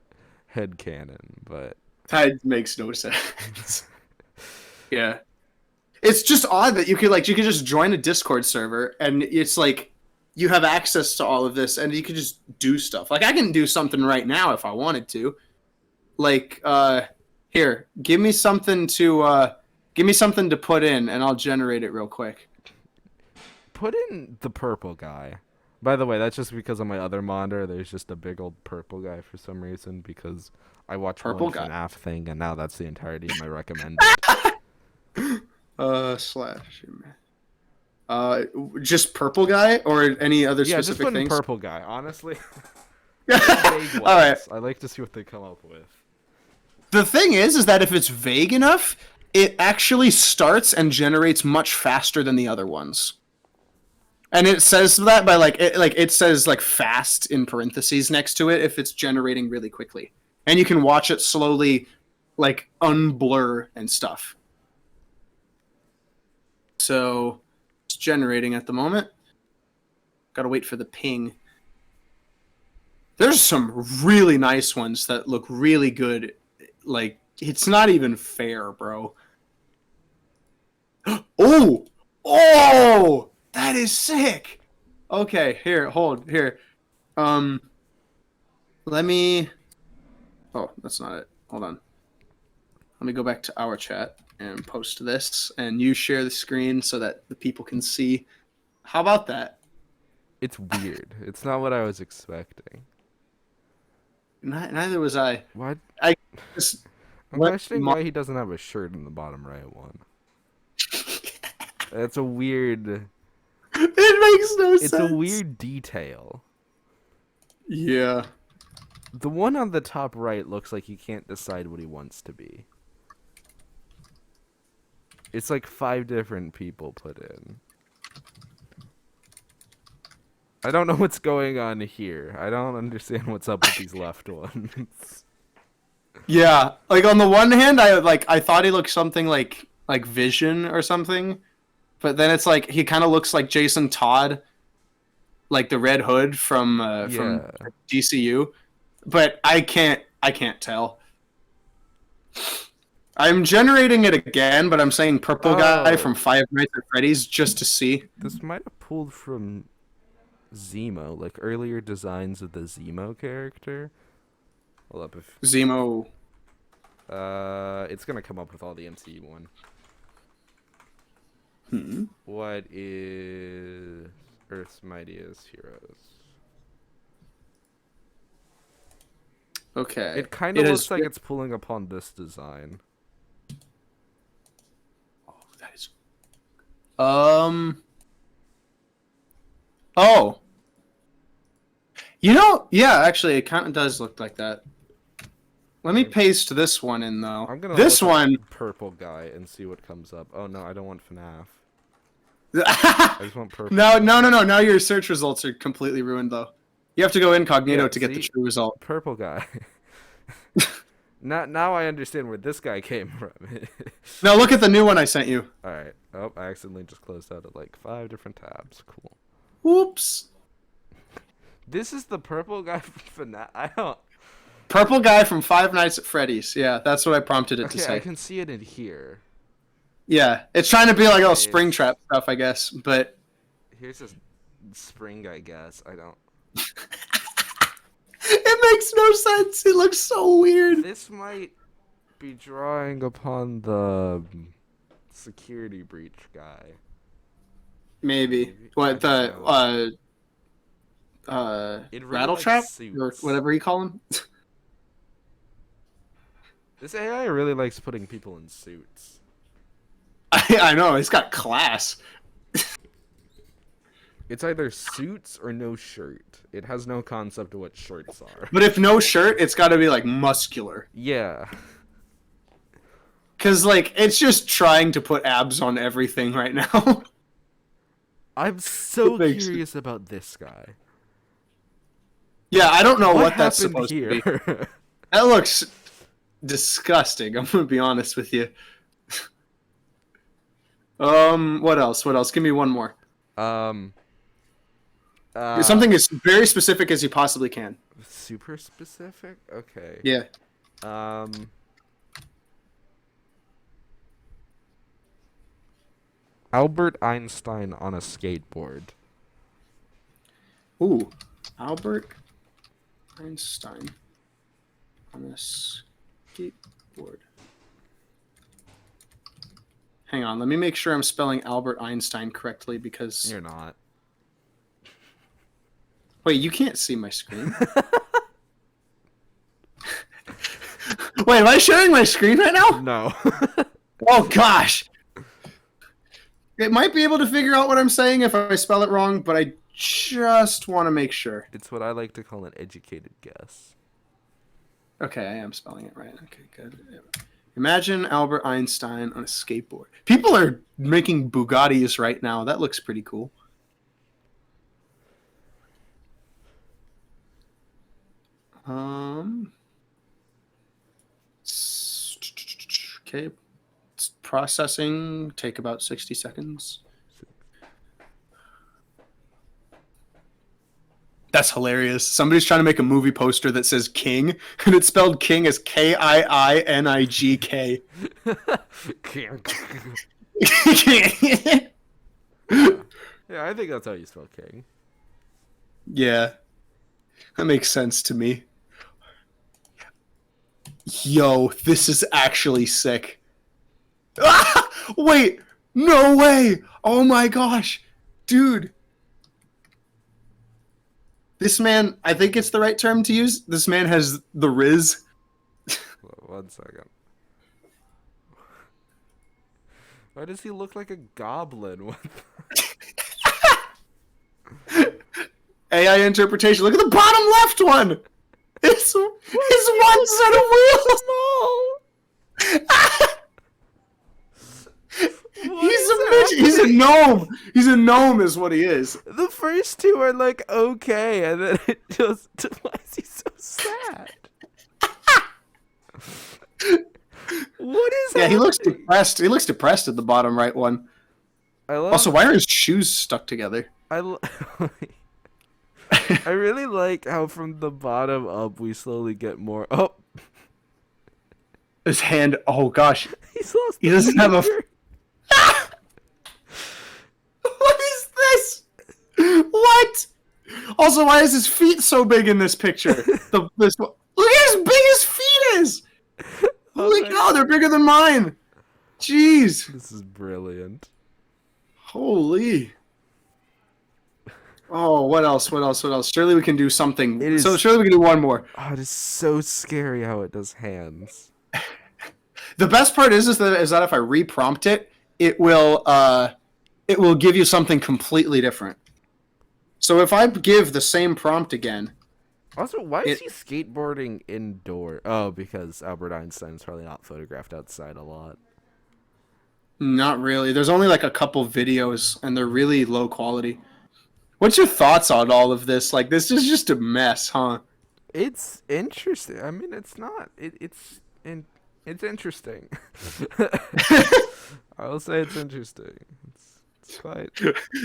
headcanon, but That makes no sense. Yeah. It's just odd that you could just join a Discord server and it's like you have access to all of this and you could just do stuff. Like I can do something right now if I wanted to. Like here, give me something to put in and I'll generate it real quick. put in the purple guy. By the way, that's just because on my other monitor there's just a big old purple guy for some reason because I watched Purple one guy. FNAF thing and now that's the entirety of my recommended. Slash. Just purple guy or any other Yeah, just specific put in things? purple guy. Honestly, All vague ones. right. I like to see what they come up with. The thing is that if it's vague enough, it actually starts and generates much faster than the other ones. And it says that by it says like fast in parentheses next to it if it's generating really quickly. And you can watch it slowly like unblur and stuff. So it's generating at the moment. Gotta wait for the ping. There's some really nice ones that look really good. Like, it's not even fair, bro. Oh! Oh! That is sick! Okay, here, hold, here. Let me... Oh, that's not it. Hold on. Let me go back to our chat and post this, and you share the screen so that the people can see. How about that? It's weird. It's not what I was expecting. Neither was I. What? I just... I'm questioning why he doesn't have a shirt in the bottom right one. That's a weird... It makes no sense. It's a weird detail. Yeah. The one on the top right looks like he can't decide what he wants to be. It's like 5 different people put in. I don't know what's going on here. I don't understand what's up with these left ones. Yeah, like on the one hand, I thought he looked something like Vision or something, but then it's like he kind of looks like Jason Todd, like the Red Hood from DCU, but I can't tell. I'm generating it again, but I'm saying purple guy from Five Nights at Freddy's just to see. This might have pulled from Zemo, like earlier designs of the Zemo character. Hold up, if Zemo. it's gonna come up with all the MCU one. What is Earth's Mightiest Heroes? Okay. It kind of looks like it's pulling upon this design. Oh, that is. Oh. Yeah, actually, it kind of does look like that. Let me paste this one in, though. I'm gonna this look up one. Purple guy and see what comes up. Oh no, I don't want FNAF. I just want purple. No. Now your search results are completely ruined, though. You have to go incognito to get the true result. Purple guy. Now I understand where this guy came from. Now look at the new one I sent you. All right. Oh, I accidentally just closed out of like 5 different tabs. Cool. Whoops. This is the purple guy from FNAF. I don't. Purple guy from Five Nights at Freddy's. Yeah, that's what I prompted it to say. I can see it in here. Yeah, it's trying to be like all Springtrap stuff, I guess, but... Here's this spring, I guess. I don't... It makes no sense. It looks so weird. This might be drawing upon the security breach guy. Maybe. What, the, Rattle Trap? Or whatever you call him? This AI really likes putting people in suits. I know, he's got class. It's either suits or no shirt. It has no concept of what shirts are. But if no shirt, it's got to be, like, muscular. Yeah. Because, like, it's just trying to put abs on everything right now. I'm so curious about this guy. Yeah, I don't know what that's supposed here? to be. That looks disgusting, I'm going to be honest with you. What else? Give me one more. Something as very specific as you possibly can. Super specific? Okay. Yeah. Albert Einstein on a skateboard. Ooh. Albert Einstein on a skateboard. Hang on, let me make sure I'm spelling Albert Einstein correctly because... You're not. Wait, you can't see my screen? Wait, am I sharing my screen right now? No. Oh, gosh. It might be able to figure out what I'm saying if I spell it wrong, but I just want to make sure. It's what I like to call an educated guess. Okay, I am spelling it right. Okay, good. Imagine Albert Einstein on a skateboard. People are making Bugattis right now. That looks pretty cool. Okay. Processing. Take about 60 seconds. That's hilarious. Somebody's trying to make a movie poster that says King, and it's spelled King as Kiinigk. Yeah, I think that's how you spell king. Yeah. That makes sense to me. Yo, this is actually sick. Ah! Wait! No way! Oh my gosh! Dude. This man, I think it's the right term to use. This man has the Riz. 1 second. Why does he look like a goblin? AI interpretation. Look at the bottom left one. It's one set of wheels. He's a gnome. He's a gnome, is what he is. The first two are like okay, and then it just why is he so sad? What is that? Yeah, he looks depressed. He looks depressed at the bottom right one. Also, why are his shoes stuck together? I really like how from the bottom up we slowly get more. Oh, his hand. Oh gosh, he's lost. He doesn't have a. What is this? What? Also, why is his feet so big in this picture? Look at how big his feet is. Holy cow, they're bigger than mine. Jeez. This is brilliant. Holy. Oh, what else? What else? What else? Surely we can do something. Surely we can do one more. Oh, it is so scary how it does hands. The best part is that if I reprompt it, it will give you something completely different. So if I give the same prompt again. Also, why is he skateboarding indoor? Oh, because Albert Einstein's probably not photographed outside a lot. Not really. There's only like a couple videos, and they're really low quality. What's your thoughts on all of this? Like, this is just a mess, huh? It's interesting. I mean, it's not. It's interesting. I'll say it's interesting. It's quite.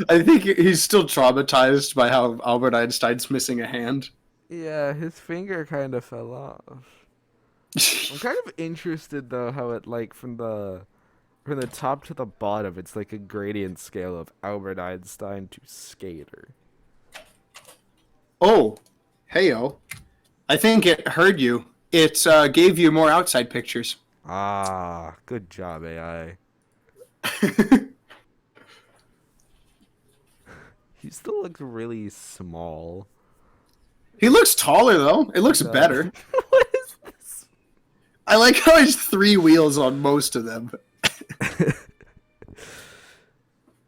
I think he's still traumatized by how Albert Einstein's missing a hand. Yeah, his finger kind of fell off. I'm kind of interested though how it like from the top to the bottom, it's like a gradient scale of Albert Einstein to skater. Oh, heyo. I think it heard you. It gave you more outside pictures. Ah, good job, AI. He still looks really small. He looks taller, though. It looks better. What is this? I like how there's 3 wheels on most of them.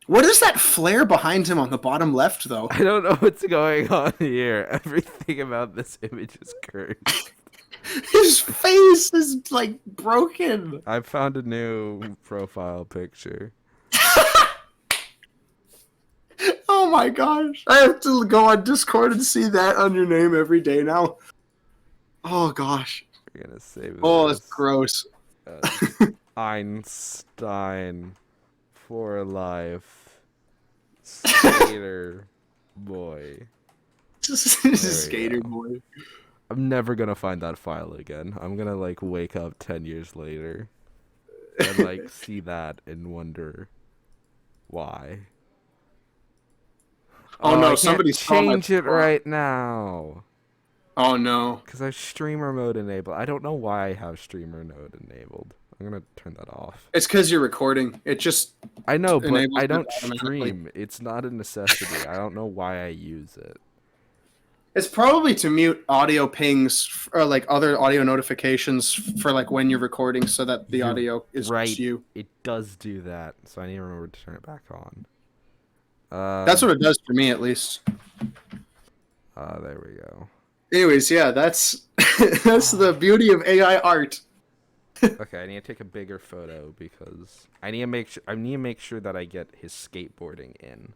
What is that flare behind him on the bottom left, though? I don't know what's going on here. Everything about this image is cursed. His face is, like, broken. I found a new profile picture. Oh my gosh. I have to go on Discord and see that on your name every day now. Oh gosh. We're gonna save Oh, this. it's gross. Einstein for life. Skater boy. Skater boy. I'm never gonna find that file again. I'm gonna like wake up 10 years later and like see that and wonder why. Oh no, I somebody's can't change it right now. Oh no. Because I have streamer mode enabled. I don't know why I have streamer mode enabled. I'm gonna turn that off. It's because you're recording. It just I know, but enables I it don't automatically. stream. It's not a necessity. I don't know why I use it. It's probably to mute audio pings or like other audio notifications for like when you're recording, so that the You're audio is just right. you. It does do that, so I need to remember to turn it back on. That's what it does for me, at least. There we go. Anyways, yeah, that's that's the beauty of AI art. Okay, I need to take a bigger photo because I need to make sure that I get his skateboarding in.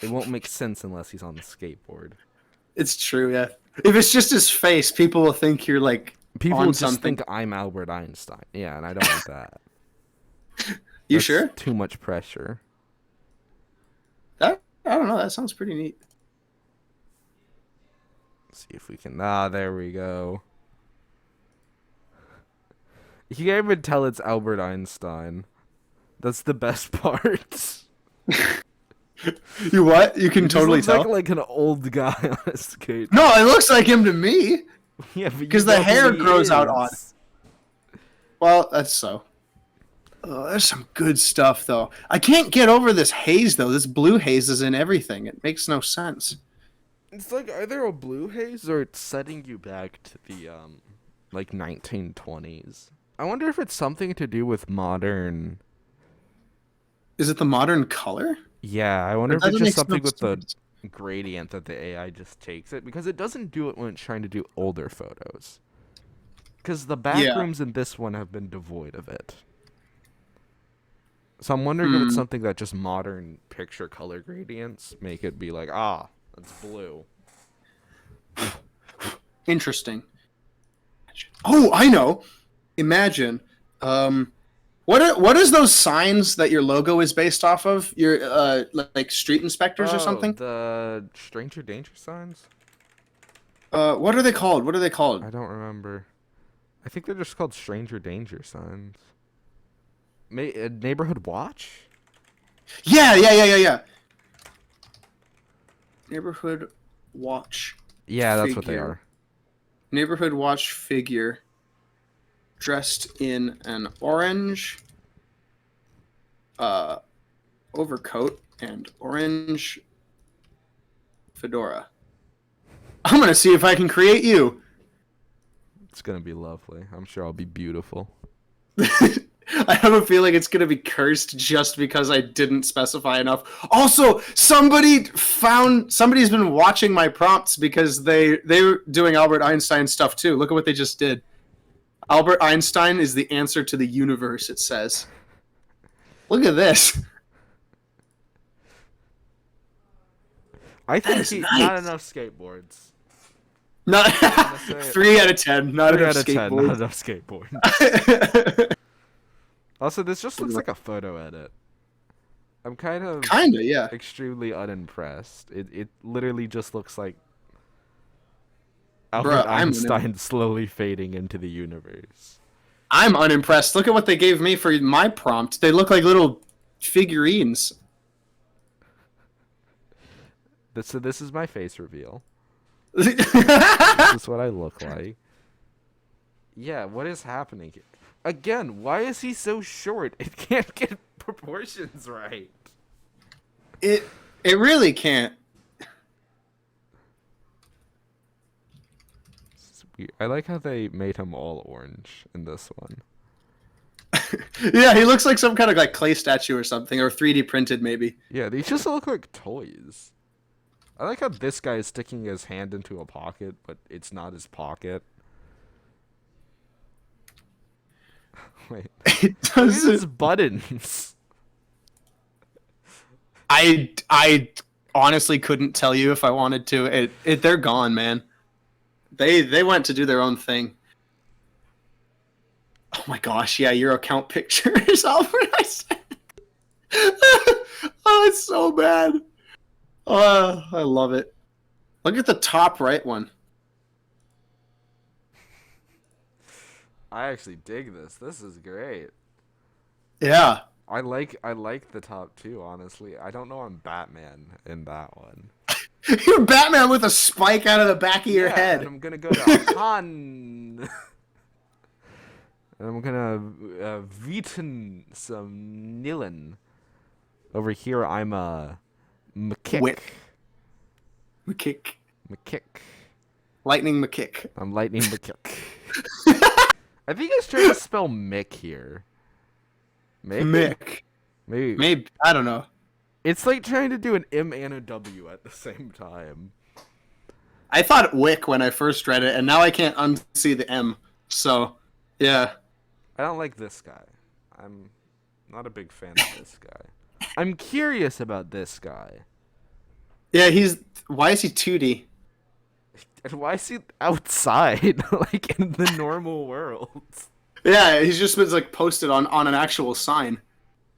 It won't make sense unless he's on the skateboard. It's true, yeah. If it's just his face, people will think you're like People on will just something. think I'm Albert Einstein. Yeah, and I don't want that. You That's sure? too much pressure. That I don't know. That sounds pretty neat. Let's see if we can. Ah, there we go. You can't even tell it's Albert Einstein. That's the best part. You what? You can He just totally looks tell. like an old guy on a skate. No, it looks like him to me. Yeah, but Because the hair grows out odd. Well, that's so. Oh, there's some good stuff though. I can't get over this haze though. This blue haze is in everything. It makes no sense. It's like either a blue haze or it's setting you back to the like 1920s. I wonder if it's something to do with modern. Is it the modern color? Yeah, I wonder if That it's doesn't just make something no with the sense. gradient that the AI just takes it because it doesn't do it when it's trying to do older photos. Because the backrooms in this one have been devoid of it. So I'm wondering if it's something that just modern picture color gradients make it be like, ah, that's blue. Interesting. Oh, I know. Imagine. What is those signs that your logo is based off of? Your like street inspectors or something? The stranger danger signs? What are they called? What are they called? I don't remember. I think they're just called stranger danger signs. Neighborhood watch? Yeah. Neighborhood watch. Yeah, that's what they Figure. are. Neighborhood watch figure dressed in an orange overcoat and orange fedora. I'm gonna see if I can create you. It's gonna be lovely. I'm sure I'll be beautiful. I have a feeling it's gonna be cursed just because I didn't specify enough. Also, somebody's been watching my prompts because they're doing Albert Einstein stuff too. Look at what they just did. Albert Einstein is the answer to the universe, it says. Look at this. I think is nice. not enough skateboards. Not say 3 out of 10. Not 3 enough out of 10, not skateboards. enough skateboard. Also, this just looks like a photo edit. I'm kinda, yeah. extremely unimpressed. It literally just looks like Albert Einstein slowly fading into the universe. I'm unimpressed. Look at what they gave me for my prompt. They look like little figurines. So this is my face reveal. This This is what I look like. Yeah, what is happening here? Again, why is he so short? It can't get proportions right. It really can't. It's weird. I like how they made him all orange in this one. Yeah, he looks like some kind of like clay statue or something, or 3D printed maybe. Yeah, these just look like toys. I like how this guy is sticking his hand into a pocket, but it's not his pocket. Wait. It Look at his doesn't. buttons. I honestly couldn't tell you if I wanted to. They're gone, man. They went to do their own thing. Oh my gosh, yeah, your account picture is Albert Einstein. Oh, it's so bad. Oh, I love it. Look at the top right one. I actually dig this. This is great. Yeah. I like the top two, honestly. I don't know I'm Batman in that one. You're Batman with a spike out of the back of your head. And I'm gonna go to Han. And I'm gonna Vieten some Nillen. Over here I'm a McKick. McKick. McKick. Lightning McKick. I'm Lightning McKick. I think he's trying to spell Mick here. Maybe? Mick. Maybe. Maybe. I don't know. It's like trying to do an M and a W at the same time. I thought Wick when I first read it, and now I can't unsee the M. So, yeah. I don't like this guy. I'm not a big fan of this guy. I'm curious about this guy. Yeah, why is he 2D? And why is he outside, like in the normal world? Yeah, he's just been like posted on an actual sign.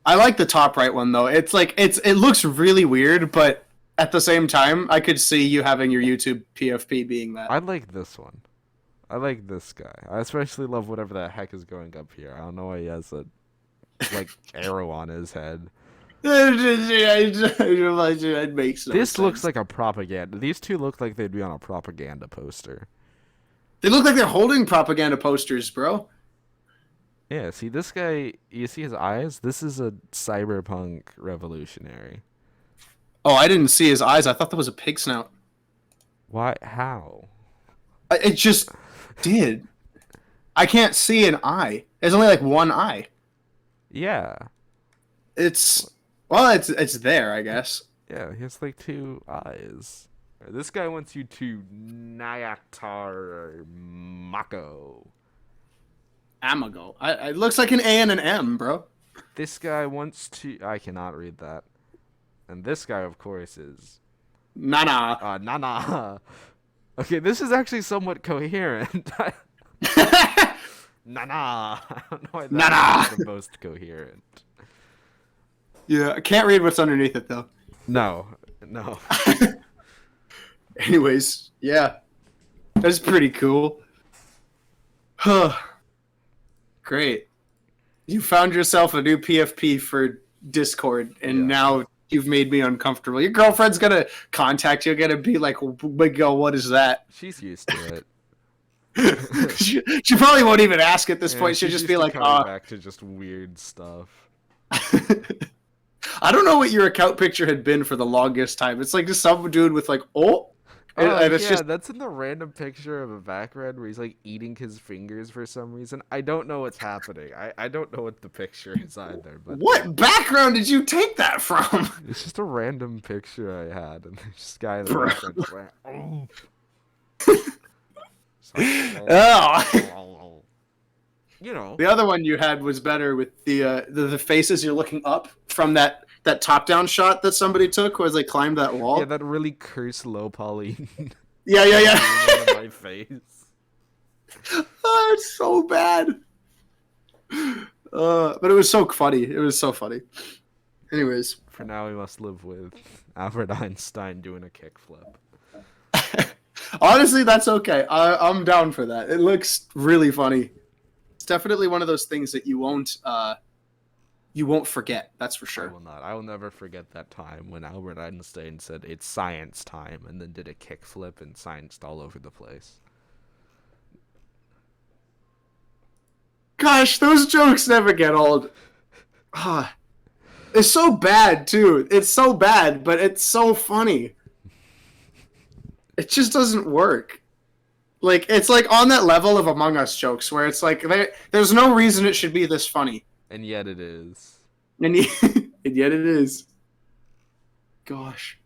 I like the top right one though. It's like it looks really weird, but at the same time, I could see you having your YouTube PFP being that. I like this one. I like this guy. I especially love whatever the heck is going up here. I don't know why he has a like arrow on his head. It makes no This sense. looks like a propaganda. These two look like they'd be on a propaganda poster. They look like they're holding propaganda posters, bro. Yeah, see this guy, you see his eyes? This is a cyberpunk revolutionary. Oh, I didn't see his eyes. I thought that was a pig snout. Why? How? It just did. I can't see an eye. There's only like one eye. Yeah. It's there, I guess. Yeah, he has like two eyes. This guy wants you to Nyatar Mako. Amago. It looks like an A and an M, bro. This guy wants to. I cannot read that. And this guy, of course, is. Nah. Nana. Okay, this is actually somewhat coherent. Nana. I don't know why that's the most coherent. Yeah, I can't read what's underneath it though. No. Anyways, yeah, that's pretty cool. Huh. Great. You found yourself a new PFP for Discord, and now you've made me uncomfortable. Your girlfriend's gonna contact you, gonna be like, "Miguel, what is that?" She's used to it. she probably won't even ask at this point. She'll just be like, back to just weird stuff. I don't know what your account picture had been for the longest time. It's like just some dude with like, and it's just that's in the random picture of a background where he's like eating his fingers for some reason. I don't know what's happening. I don't know what the picture is either. But what background did you take that from? It's just a random picture I had, and there's this guy in the background just went, Oh. You know. The other one you had was better with the faces you're looking up from that top-down shot that somebody took as they climbed that wall. Yeah, that really cursed low poly. Yeah. My face. Oh, it's so bad. But it was so funny. It was so funny. Anyways. For now, we must live with Albert Einstein doing a kickflip. Honestly, that's okay. I'm down for that. It looks really funny. It's definitely one of those things that you won't forget. That's for sure. I will not. I will never forget that time when Albert Einstein said it's science time and then did a kickflip and scienced all over the place. Gosh, those jokes never get old. It's so bad too. It's so bad, but it's so funny. It just doesn't work. Like, it's like on that level of Among Us jokes where it's like there's no reason it should be this funny. And yet it is. And yet it is. Gosh.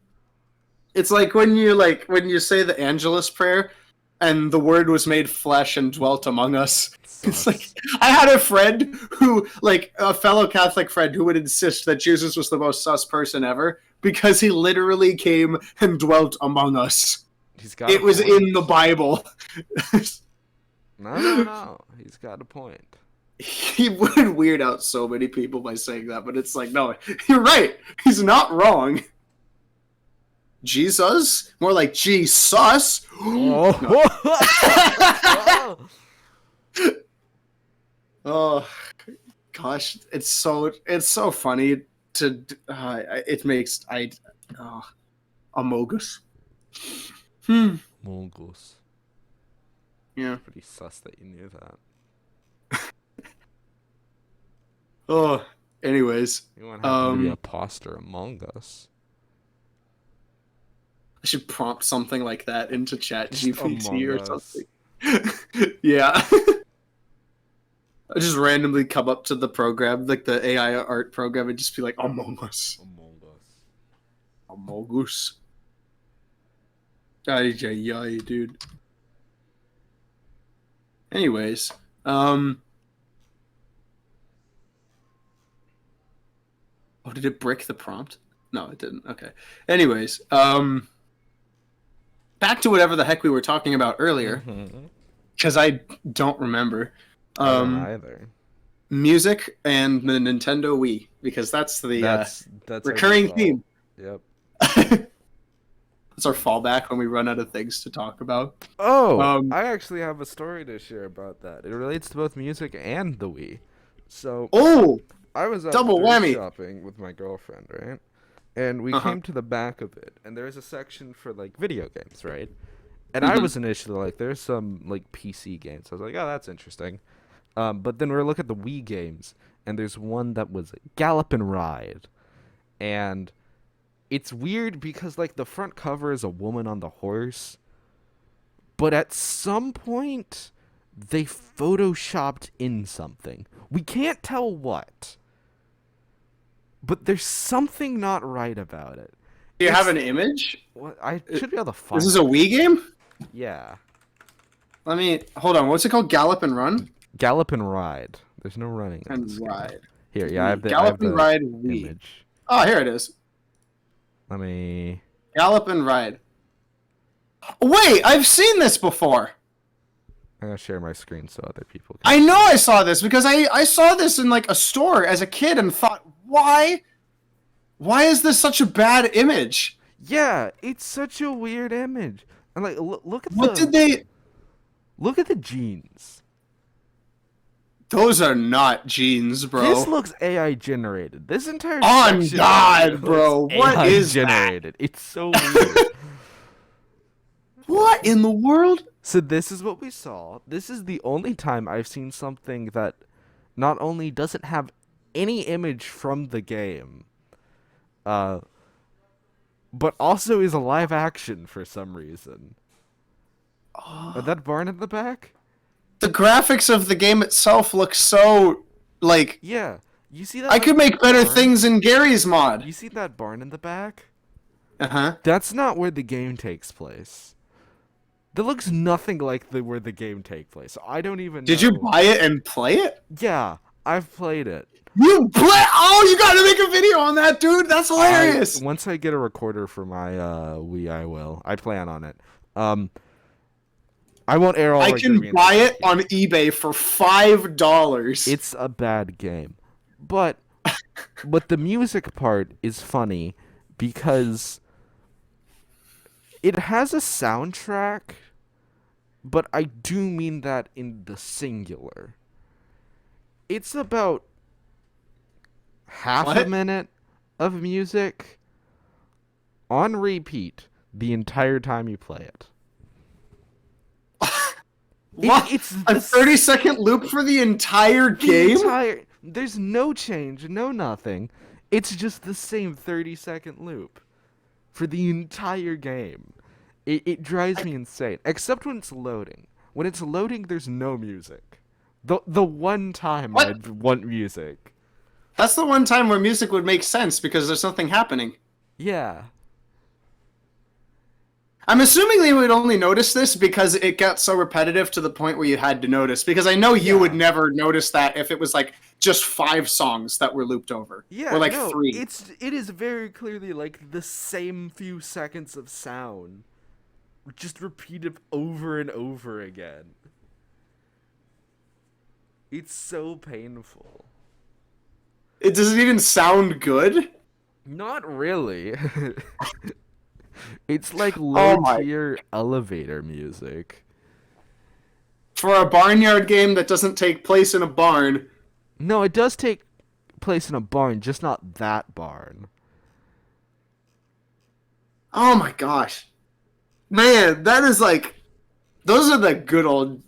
It's like when you say the Angelus prayer and the word was made flesh and dwelt among us. It's like, I had a friend who, like, a fellow Catholic friend who would insist that Jesus was the most sus person ever because he literally came and dwelt among us. It was in the Bible. No. He's got a point. He would weird out so many people by saying that, but it's like, no, you're right. He's not wrong. Jesus? More like Jesus. Oh, gosh, it's so funny to it makes Amogus. Mongoose. Yeah. Pretty sus that you knew that. Oh, anyways. You want to have to be a poster Among Us. I should prompt something like that into ChatGPT or Among Us. something. Yeah. I just randomly come up to the program, like the AI art program, and just be like, Among Us. Among Us. Among Us. Ay, dude. Anyways, oh, did it brick the prompt? No, it didn't. Okay. Anyways, back to whatever the heck we were talking about earlier, because I don't remember. I don't either. Music and the Nintendo Wii, because that's the That's recurring our theme. Yep. That's our fallback when we run out of things to talk about. Oh, I actually have a story to share about that. It relates to both music and the Wii. So, I was out double whammy shopping with my girlfriend, right? And we came to the back of it, and there's a section for like video games, right? And I was initially like, there's some like PC games. I was like, oh, that's interesting. But then we look at the Wii games, and there's one that was Gallop and Ride, and it's weird because like the front cover is a woman on the horse, but at some point they photoshopped in something. We can't tell what, but there's something not right about it. Do you have an image? What I should be able to find. This is a Wii game? Yeah. Let me hold on. What's it called? Gallop and Run? Gallop and Ride. There's no running. And Ride. Here, yeah, I have the Gallop and Ride Wii. image. Oh, here it is. Let me. Gallop and Ride. Wait, I've seen this before. I'm gonna share my screen so other people I know I saw this because I saw this in like a store as a kid and thought, why is this such a bad image? Yeah, it's such a weird image. And like, look at look at the jeans. Those are not jeans, bro. This looks AI generated. This entire on section God, bro. What AI is generated? That? It's so weird. What in the world? So this is what we saw. This is the only time I've seen something that not only doesn't have any image from the game, but also is a live action for some reason. That barn in the back? The graphics of the game itself look so, like... Yeah. You see that? I could make better things in Gary's mod. You see that barn in the back? Uh-huh. That's not where the game takes place. That looks nothing like where the game takes place. I don't even know. Did you buy it and play it? Yeah, I've played it. You play? Oh, you gotta make a video on that, dude. That's hilarious. Once I get a recorder for my Wii, I will. I plan on it. I won't air all. I can buy it on eBay for $5. It's a bad game, but the music part is funny because it has a soundtrack, but I do mean that in the singular. It's about half a minute of music on repeat the entire time you play it. What? It's a 30-second loop for the entire game? There's no change, no nothing. It's just the same 30-second loop for the entire game. It drives me insane, except when it's loading. When it's loading, there's no music. The one time I'd want music. That's the one time where music would make sense because there's nothing happening. Yeah. I'm assuming they would only notice this because it got so repetitive to the point where you had to notice. Because I know you would never notice that if it was like just 5 songs that were looped over. Yeah, or like no, 3. It is very clearly like the same few seconds of sound, just repeated over and over again. It's so painful. It doesn't even sound good? Not really. It's like low-tier elevator music. For a barnyard game that doesn't take place in a barn. No, it does take place in a barn, just not that barn. Oh my gosh. Man, that is like... Those are the good old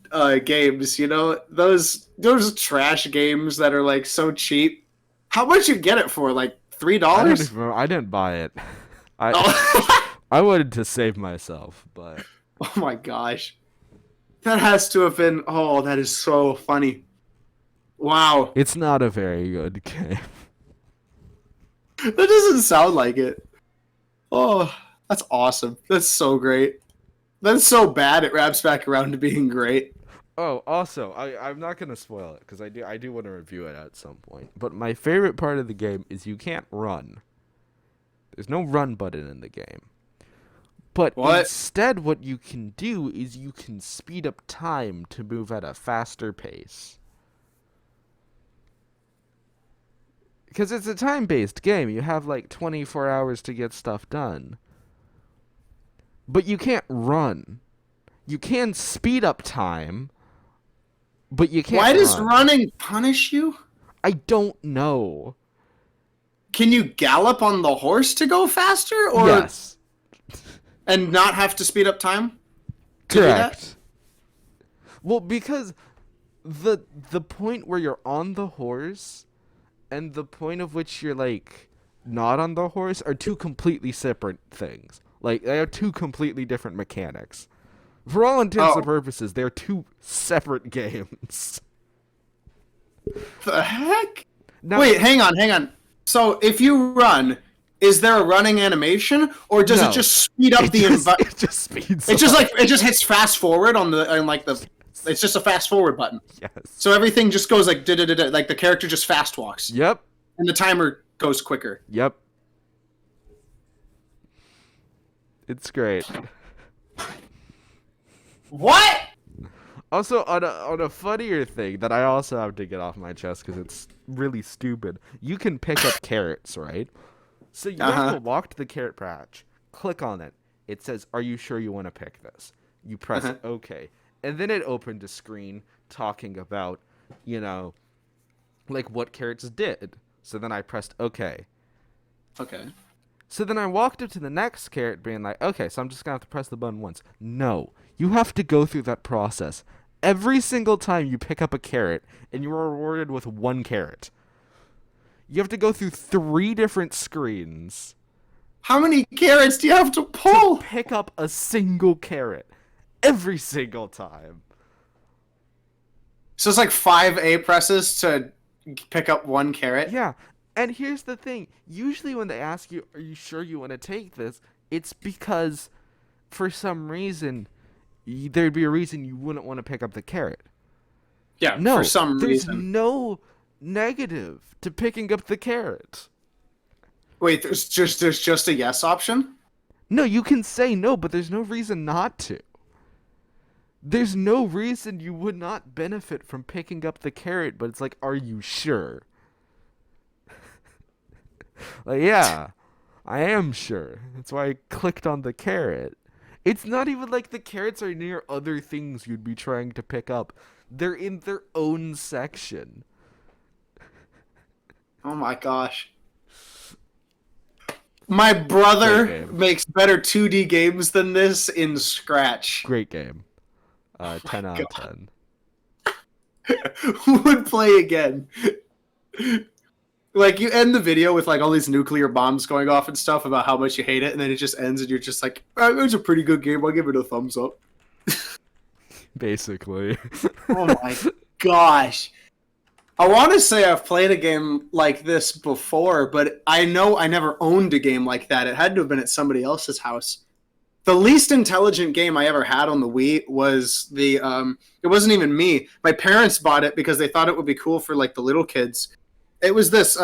games, you know? Those trash games that are like so cheap. How much you get it for? Like $3? I didn't buy it. I wanted to save myself, but Oh my gosh. That has to have been. Oh, that is so funny. Wow. it's not a very good game. That doesn't sound like it. Oh, that's awesome. That's so great. That's so bad it wraps back around to being great. Oh, also, I'm not gonna spoil it because I do want to review it at some point. But my favorite part of the game is you can't run. There's no run button in the game. But What? instead, what you can do is you can speed up time to move at a faster pace. Because it's a time-based game. You have like 24 hours to get stuff done. But you can't run. You can speed up time, but you can't Why does run. running punish you? I don't know. Can you gallop on the horse to go faster, or Yes. and not have to speed up time? To do that? Correct. Well, because the point where you're on the horse and the point of which you're like not on the horse are two completely separate things. Like they are two completely different mechanics. For all intents and purposes, they're two separate games. The heck? Now, Wait, hang on. So if you run, is there a running animation, or does No. it just speed up the environment? it just speeds It's just up. like it just hits fast forward on the. It's just a fast forward button. Yes. So everything just goes like da-da-da-da, like the character just fast walks, Yep. and the timer goes quicker. Yep. It's great. What? Also, on a funnier thing that I also have to get off my chest because it's really stupid, you can pick up carrots, right? So you have to walk to the carrot patch, click on it. It says, "Are you sure you want to pick this?" You press OK, and then it opened a screen talking about, like what carrots did. So then I pressed OK. Okay. So then I walked up to the next carrot being like, okay, so I'm just going to have to press the button once. No, you have to go through that process. Every single time you pick up a carrot and you are rewarded with 1 carrot. You have to go through 3 different screens How many carrots do you have to pull? to pick up a single carrot. Every single time. So it's like 5 A presses to pick up 1 carrot? Yeah. And here's the thing. Usually when they ask you, are you sure you want to take this? It's because for some reason, there'd be a reason you wouldn't want to pick up the carrot. Yeah, No, for some there's reason. no negative to picking up the carrot. Wait, there's just a yes option? No, you can say no, but there's no reason not to. There's no reason you would not benefit from picking up the carrot, but it's like, are you sure? Like, yeah, I am sure. That's why I clicked on the carrot. It's not even like the carrots are near other things you'd be trying to pick up. They're in their own section. Oh my gosh. My brother Great game. makes better 2D games than this in Scratch. Great game. 10 out of 10. Would play again. Like, you end the video with like all these nuclear bombs going off and stuff about how much you hate it, and then it just ends and you're just like, it was a pretty good game, I'll give it a thumbs up. Basically. Oh my gosh. I want to say I've played a game like this before, but I know I never owned a game like that. It had to have been at somebody else's house. The least intelligent game I ever had on the Wii was it wasn't even me. My parents bought it because they thought it would be cool for like the little kids. It was this,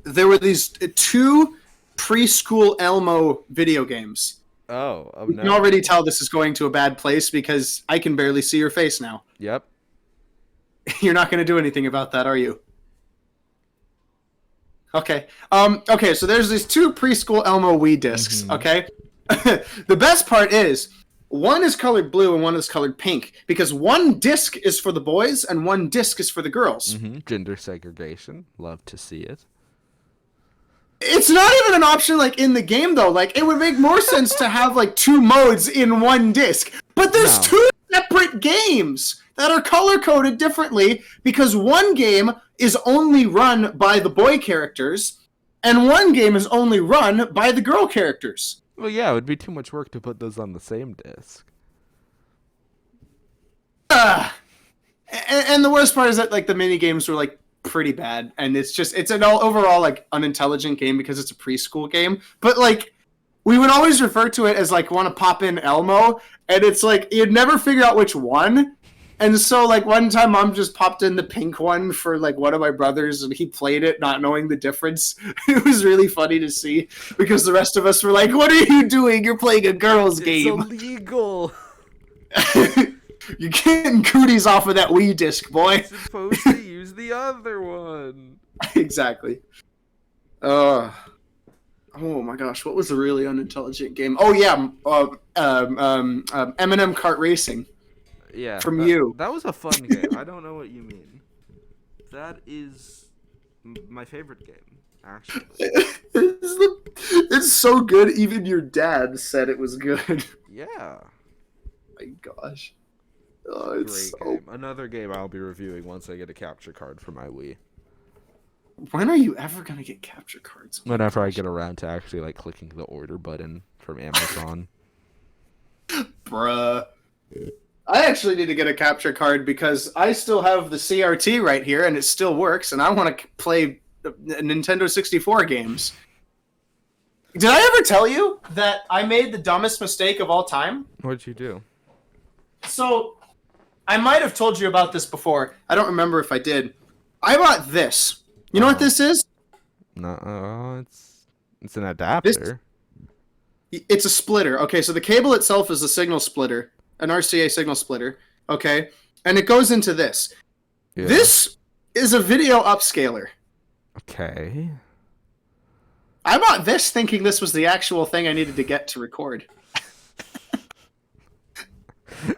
there were these 2 preschool Elmo video games. Oh You no. can already tell this is going to a bad place because I can barely see your face now. Yep. You're not going to do anything about that, are you? Okay. Okay, so there's these 2 preschool Elmo Wii discs, okay? The best part is, one is colored blue and one is colored pink, because one disc is for the boys and one disc is for the girls. Gender segregation. Love to see it. It's not even an option like in the game though. Like, it would make more sense to have like 2 modes in one disc. But there's No. 2 separate games that are color coded differently because one game is only run by the boy characters and one game is only run by the girl characters. Well, yeah, it would be too much work to put those on the same disc. And the worst part is that like the mini games were like pretty bad, and it's an overall like unintelligent game because it's a preschool game. But like we would always refer to it as like want to pop in Elmo, and it's like you'd never figure out which one. And so like one time Mom just popped in the pink one for like one of my brothers, and he played it not knowing the difference. It was really funny to see because the rest of us were like, "What are you doing? You're playing a girl's game. It's illegal. You're getting cooties off of that Wii disc, boy." You're supposed to use the other one. Exactly. Oh my gosh, what was a really unintelligent game? Oh yeah, M&M Kart Racing. Yeah. From you. That was a fun game. I don't know what you mean. That is my favorite game, actually. It's so good. Even your dad said it was good. Yeah. My gosh. Oh, it's Great game. Another game I'll be reviewing once I get a capture card for my Wii. When are you ever gonna get capture cards? Whenever I get around to actually like clicking the order button from Amazon. Bruh. I actually need to get a capture card because I still have the CRT right here and it still works, and I want to play Nintendo 64 games. Did I ever tell you that I made the dumbest mistake of all time? What'd you do? So, I might have told you about this before. I don't remember if I did. I bought this. You know what this is? No, it's an adapter. It's a splitter. Okay, so the cable itself is a signal splitter, an RCA signal splitter. Okay, and it goes into this. Yeah. This is a video upscaler. Okay. I bought this thinking this was the actual thing I needed to get to record.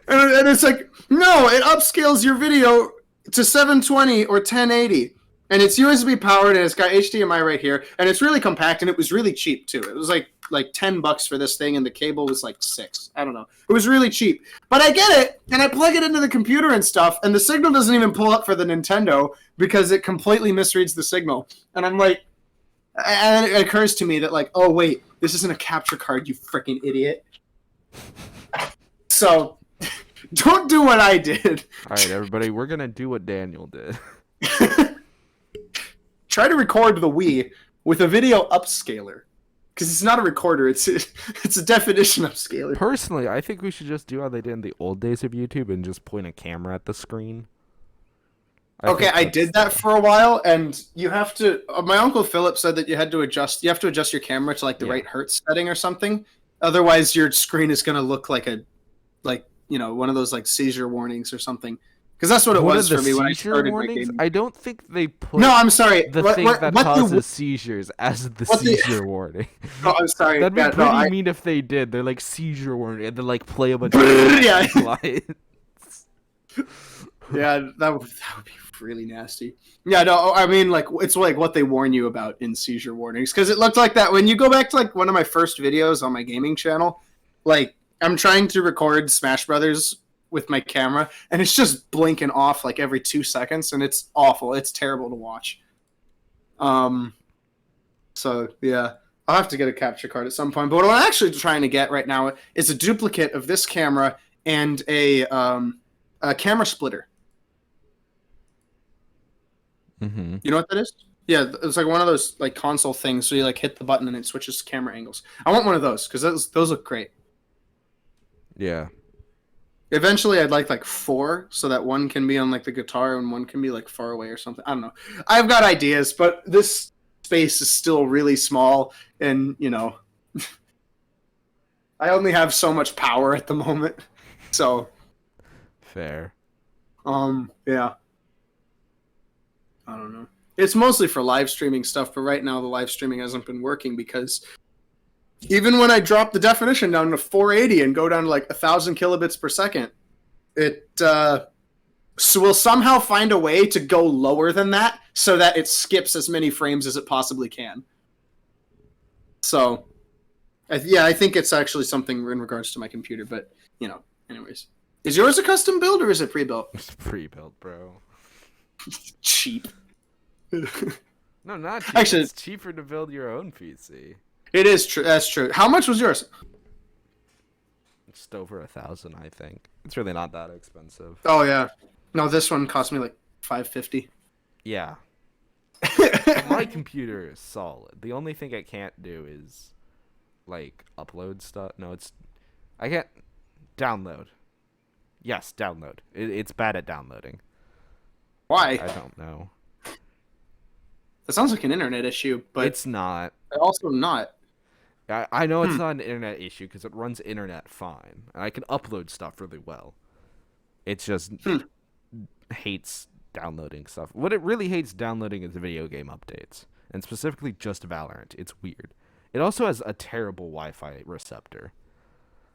And it's like, no, it upscales your video to 720 or 1080. And it's USB powered, and it's got HDMI right here, and it's really compact, and it was really cheap too. It was like $10 for this thing, and the cable was like $6. I don't know. It was really cheap. But I get it, and I plug it into the computer and stuff, and the signal doesn't even pull up for the Nintendo because it completely misreads the signal. And I'm like, and it occurs to me that like, oh wait, this isn't a capture card, you freaking idiot. So, don't do what I did. All right, everybody, we're gonna do what Daniel did. Try to record the Wii with a video upscaler. Because it's not a recorder, it's a definition upscaler. Personally, I think we should just do how they did in the old days of YouTube and just point a camera at the screen. I did that for a while, and you have to... my Uncle Philip said that you have to adjust your camera to like the right hertz setting or something. Otherwise, your screen is going to look like one of those like seizure warnings or something. Because that's what it was for me when I started my gaming. I don't think they put No, I'm sorry. the thing that causes seizures as the seizure warning. No, I'm sorry. That'd be pretty mean if they did. They're like seizure warning and then like play a bunch of lights. Yeah, that would be really nasty. Yeah, no, I mean like it's like what they warn you about in seizure warnings, because it looked like that when you go back to like one of my first videos on my gaming channel. Like I'm trying to record Smash Brothers with my camera, and it's just blinking off like every 2 seconds, and it's awful. It's terrible to watch. So yeah, I'll have to get a capture card at some point. But what I'm actually trying to get right now is a duplicate of this camera and a camera splitter. Mm-hmm. You know what that is? Yeah, it's like one of those like console things. So you like hit the button and it switches camera angles. I want one of those because those look great. Yeah. Eventually, I'd like 4, so that one can be on like the guitar and one can be like far away or something. I don't know. I've got ideas, but this space is still really small, and I only have so much power at the moment. So, fair. Yeah. I don't know. It's mostly for live streaming stuff, but right now the live streaming hasn't been working because even when I drop the definition down to 480 and go down to like 1,000 kilobits per second, it will somehow find a way to go lower than that so that it skips as many frames as it possibly can. So, I think it's actually something in regards to my computer, but, anyways. Is yours a custom build or is it pre-built? It's pre-built, bro. Cheap. No, not cheap. Actually, it's cheaper to build your own PC. It is true. That's true. How much was yours? Just over 1,000, I think. It's really not that expensive. Oh yeah. No, this one cost me like $550. Yeah. But my computer is solid. The only thing I can't do is like upload stuff. No, I can't download. Yes, download. It's bad at downloading. Why? I don't know. That sounds like an internet issue, but It's not. also not. I know it's not an internet issue because it runs internet fine. And I can upload stuff really well. It just hates downloading stuff. What it really hates downloading is video game updates. And specifically just Valorant. It's weird. It also has a terrible Wi-Fi receptor.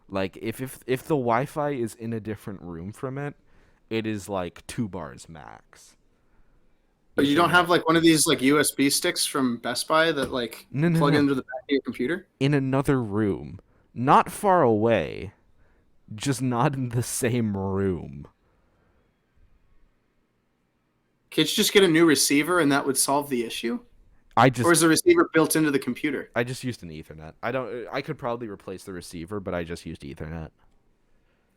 Like, if the Wi-Fi is in a different room from it, it is like 2 bars max. But you don't have like one of these like USB sticks from Best Buy that like plug into the back of your computer? In another room. Not far away. Just not in the same room. Can't you just get a new receiver and that would solve the issue? Or is the receiver built into the computer? I just used an Ethernet. I could probably replace the receiver, but I just used Ethernet.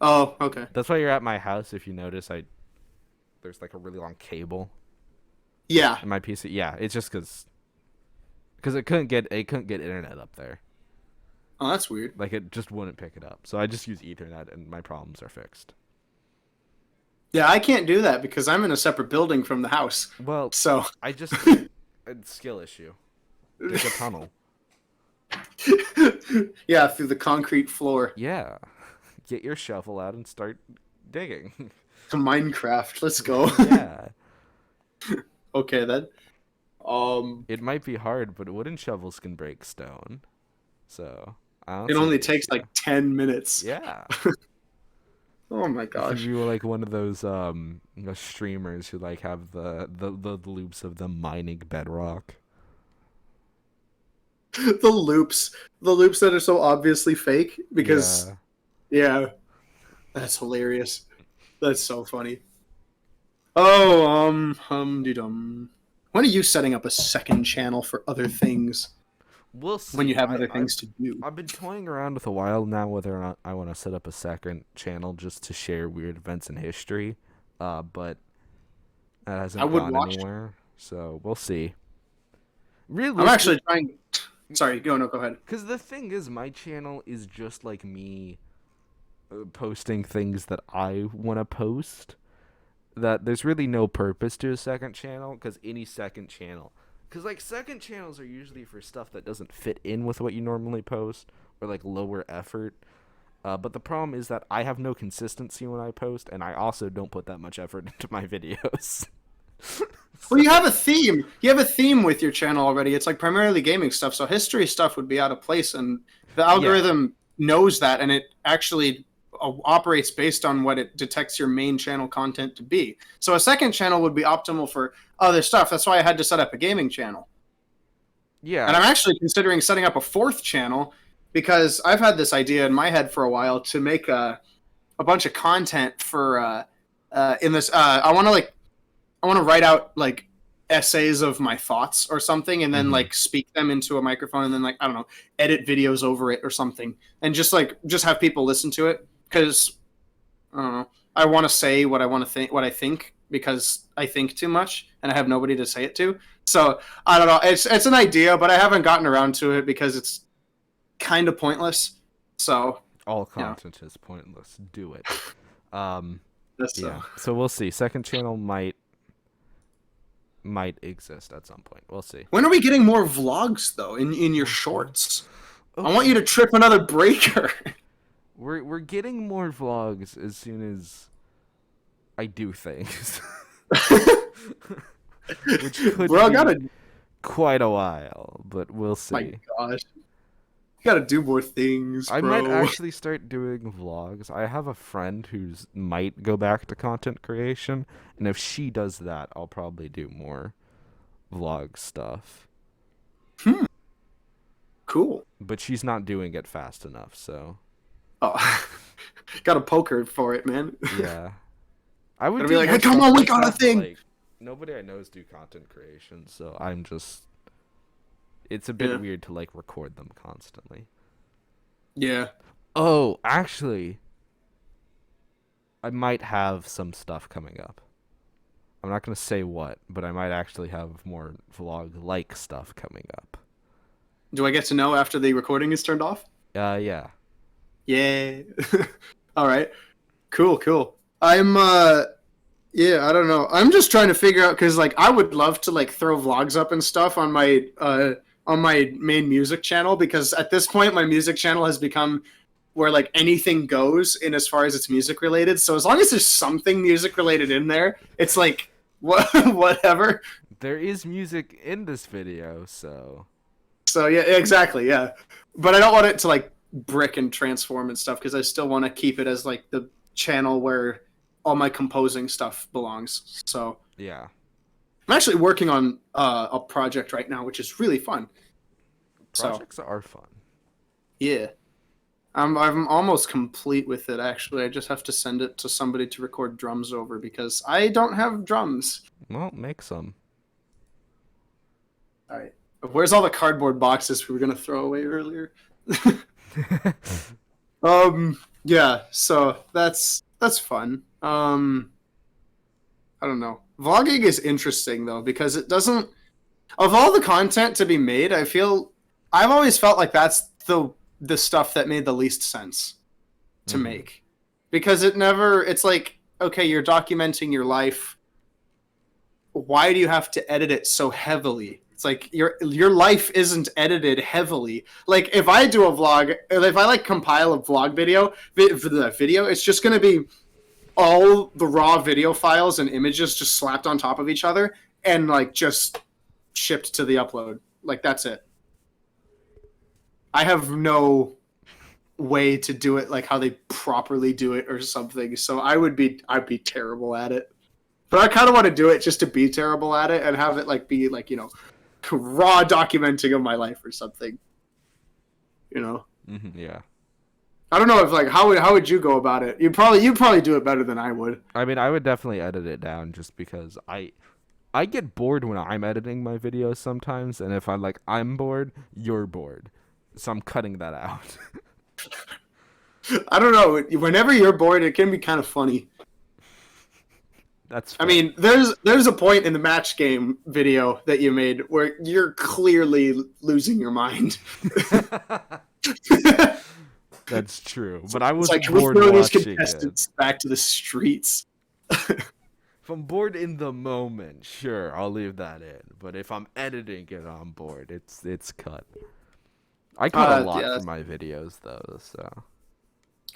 Oh, okay. That's why you're at my house. If you notice, there's like a really long cable. Yeah. In my PC. Yeah, it's just because it couldn't get internet up there. Oh, that's weird. Like it just wouldn't pick it up. So I just use Ethernet, and my problems are fixed. Yeah, I can't do that because I'm in a separate building from the house. Well, so I just a skill issue. There's a tunnel. Yeah, through the concrete floor. Yeah, get your shovel out and start digging. To Minecraft. Let's go. Yeah. Okay then. It might be hard, but wooden shovels can break stone. So it only takes like 10 minutes. Yeah. Oh my gosh. If you were like one of those streamers who like have the loops of them mining bedrock. The loops that are so obviously fake because yeah. That's hilarious. That's so funny. Oh, hum-de-dum. When are you setting up a second channel for other things? We'll see. When you have other things to do. I've been toying around with a while now whether or not I want to set up a second channel just to share weird events in history, but that hasn't gone anywhere. So we'll see. Really, I'm actually trying. Sorry, go ahead. Because the thing is, my channel is just like me posting things that I want to post. That there's really no purpose to a second channel, because any second channel... Because, like, second channels are usually for stuff that doesn't fit in with what you normally post, or, like, lower effort. But the problem is that I have no consistency when I post, and I also don't put that much effort into my videos. Well, you have a theme. You have a theme with your channel already. It's, like, primarily gaming stuff, so history stuff would be out of place, and the algorithm knows that, and it actually operates based on what it detects your main channel content to be. So a second channel would be optimal for other stuff. That's why I had to set up a gaming channel. Yeah. And I'm actually considering setting up a fourth channel because I've had this idea in my head for a while to make a bunch of content for in this I want to write out like essays of my thoughts or something and then like speak them into a microphone and then like I don't know, edit videos over it or something and just have people listen to it. Because I don't know, I want to say what I think because I think too much and I have nobody to say it to. So I don't know. It's an idea, but I haven't gotten around to it because it's kind of pointless. So all content is pointless. Do it. So. So we'll see. Second channel might exist at some point. We'll see. When are we getting more vlogs though in your shorts? Okay. I want you to trip another breaker. We're getting more vlogs as soon as I do things. Which could be quite a while, but we'll see. My gosh. You gotta do more things, bro. I might actually start doing vlogs. I have a friend who's might go back to content creation, and if she does that, I'll probably do more vlog stuff. Cool. But she's not doing it fast enough, so... Oh, gotta poke her for it, man. Yeah, I would be like, hey, come on, we got a thing. Like, nobody I know is do content creation, so I'm just, It's a bit Yeah. weird to like record them constantly. Yeah. Oh, actually, I might have some stuff coming up. I'm not gonna say what, but I might actually have more vlog-like stuff coming up. Do I get to know after the recording is turned off? Yeah. Yeah. All right. Cool. I'm yeah, I don't know. I'm just trying to figure out because like I would love to like throw vlogs up and stuff on my main music channel because at this point my music channel has become where like anything goes in as far as it's music related. So as long as there's something music related in there, it's like whatever. There is music in this video, so So yeah, exactly, yeah. But I don't want it to like brick and transform and stuff because I still want to keep it as like the channel where all my composing stuff belongs. So yeah. I'm actually working on a project right now, which is really fun. Projects are fun. Yeah, I'm almost complete with it. Actually, I just have to send it to somebody to record drums over because I don't have drums. Well, make some. All right, where's all the cardboard boxes we were gonna throw away earlier? Yeah, so that's fun. I don't know. Vlogging is interesting though because it doesn't. Of all the content to be made, I've always felt like that's the stuff that made the least sense to make because it's like, okay, you're documenting your life. Why do you have to edit it so heavily? It's like your life isn't edited heavily. Like if I do a vlog, if I like compile a vlog video for the video, it's just going to be all the raw video files and images just slapped on top of each other and like just shipped to the upload. Like that's it. I have no way to do it like how they properly do it or something. So I'd be terrible at it. But I kind of want to do it just to be terrible at it and have it like be like, you know, raw documenting of my life or something. You know? Yeah. I don't know if like how would you go about it? You'd probably do it better than I would. I mean, I would definitely edit it down just because I get bored when I'm editing my videos sometimes, and if I'm bored, you're bored. So I'm cutting that out. I don't know. Whenever you're bored, it can be kind of funny. That's fair. I mean, there's a point in the match game video that you made where you're clearly losing your mind. That's true, but I was like, bored throw these watching contestants it. back to the streets. If I'm bored in the moment, sure, I'll leave that in. But if I'm editing it on board, it's cut. I cut a lot for my videos though, so.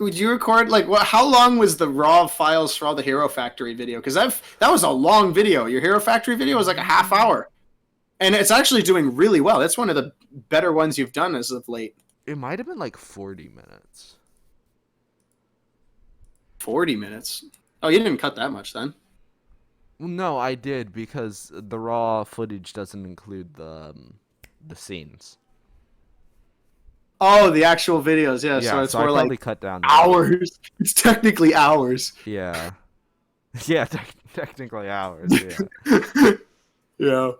Would you record like what? How long was the raw files for all the Hero Factory video? Because that was a long video. Your Hero Factory video was like a half hour, and it's actually doing really well. That's one of the better ones you've done as of late. It might have been like 40 minutes. 40 minutes? Oh, you didn't cut that much then. Well, no, I did because the raw footage doesn't include the scenes. Oh, the actual videos, yeah. So it's I more probably like cut down hours. It's technically hours. Yeah. Yeah, technically hours, yeah. Yeah.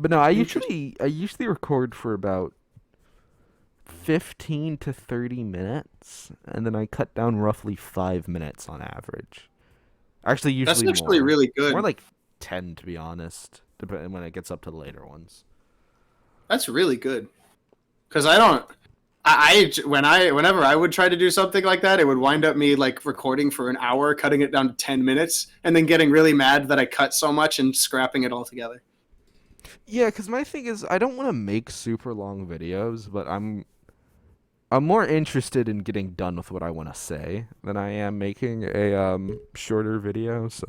But no, I usually record for about 15 to 30 minutes, and then I cut down roughly 5 minutes on average. Actually, usually That's actually more. really good. More like 10, to be honest, depending when it gets up to the later ones. That's really good. Because whenever I would try to do something like that, it would wind up me like recording for an hour, cutting it down to 10 minutes, and then getting really mad that I cut so much and scrapping it all together. Yeah, because my thing is, I don't want to make super long videos, but I'm more interested in getting done with what I want to say than I am making a shorter video. So,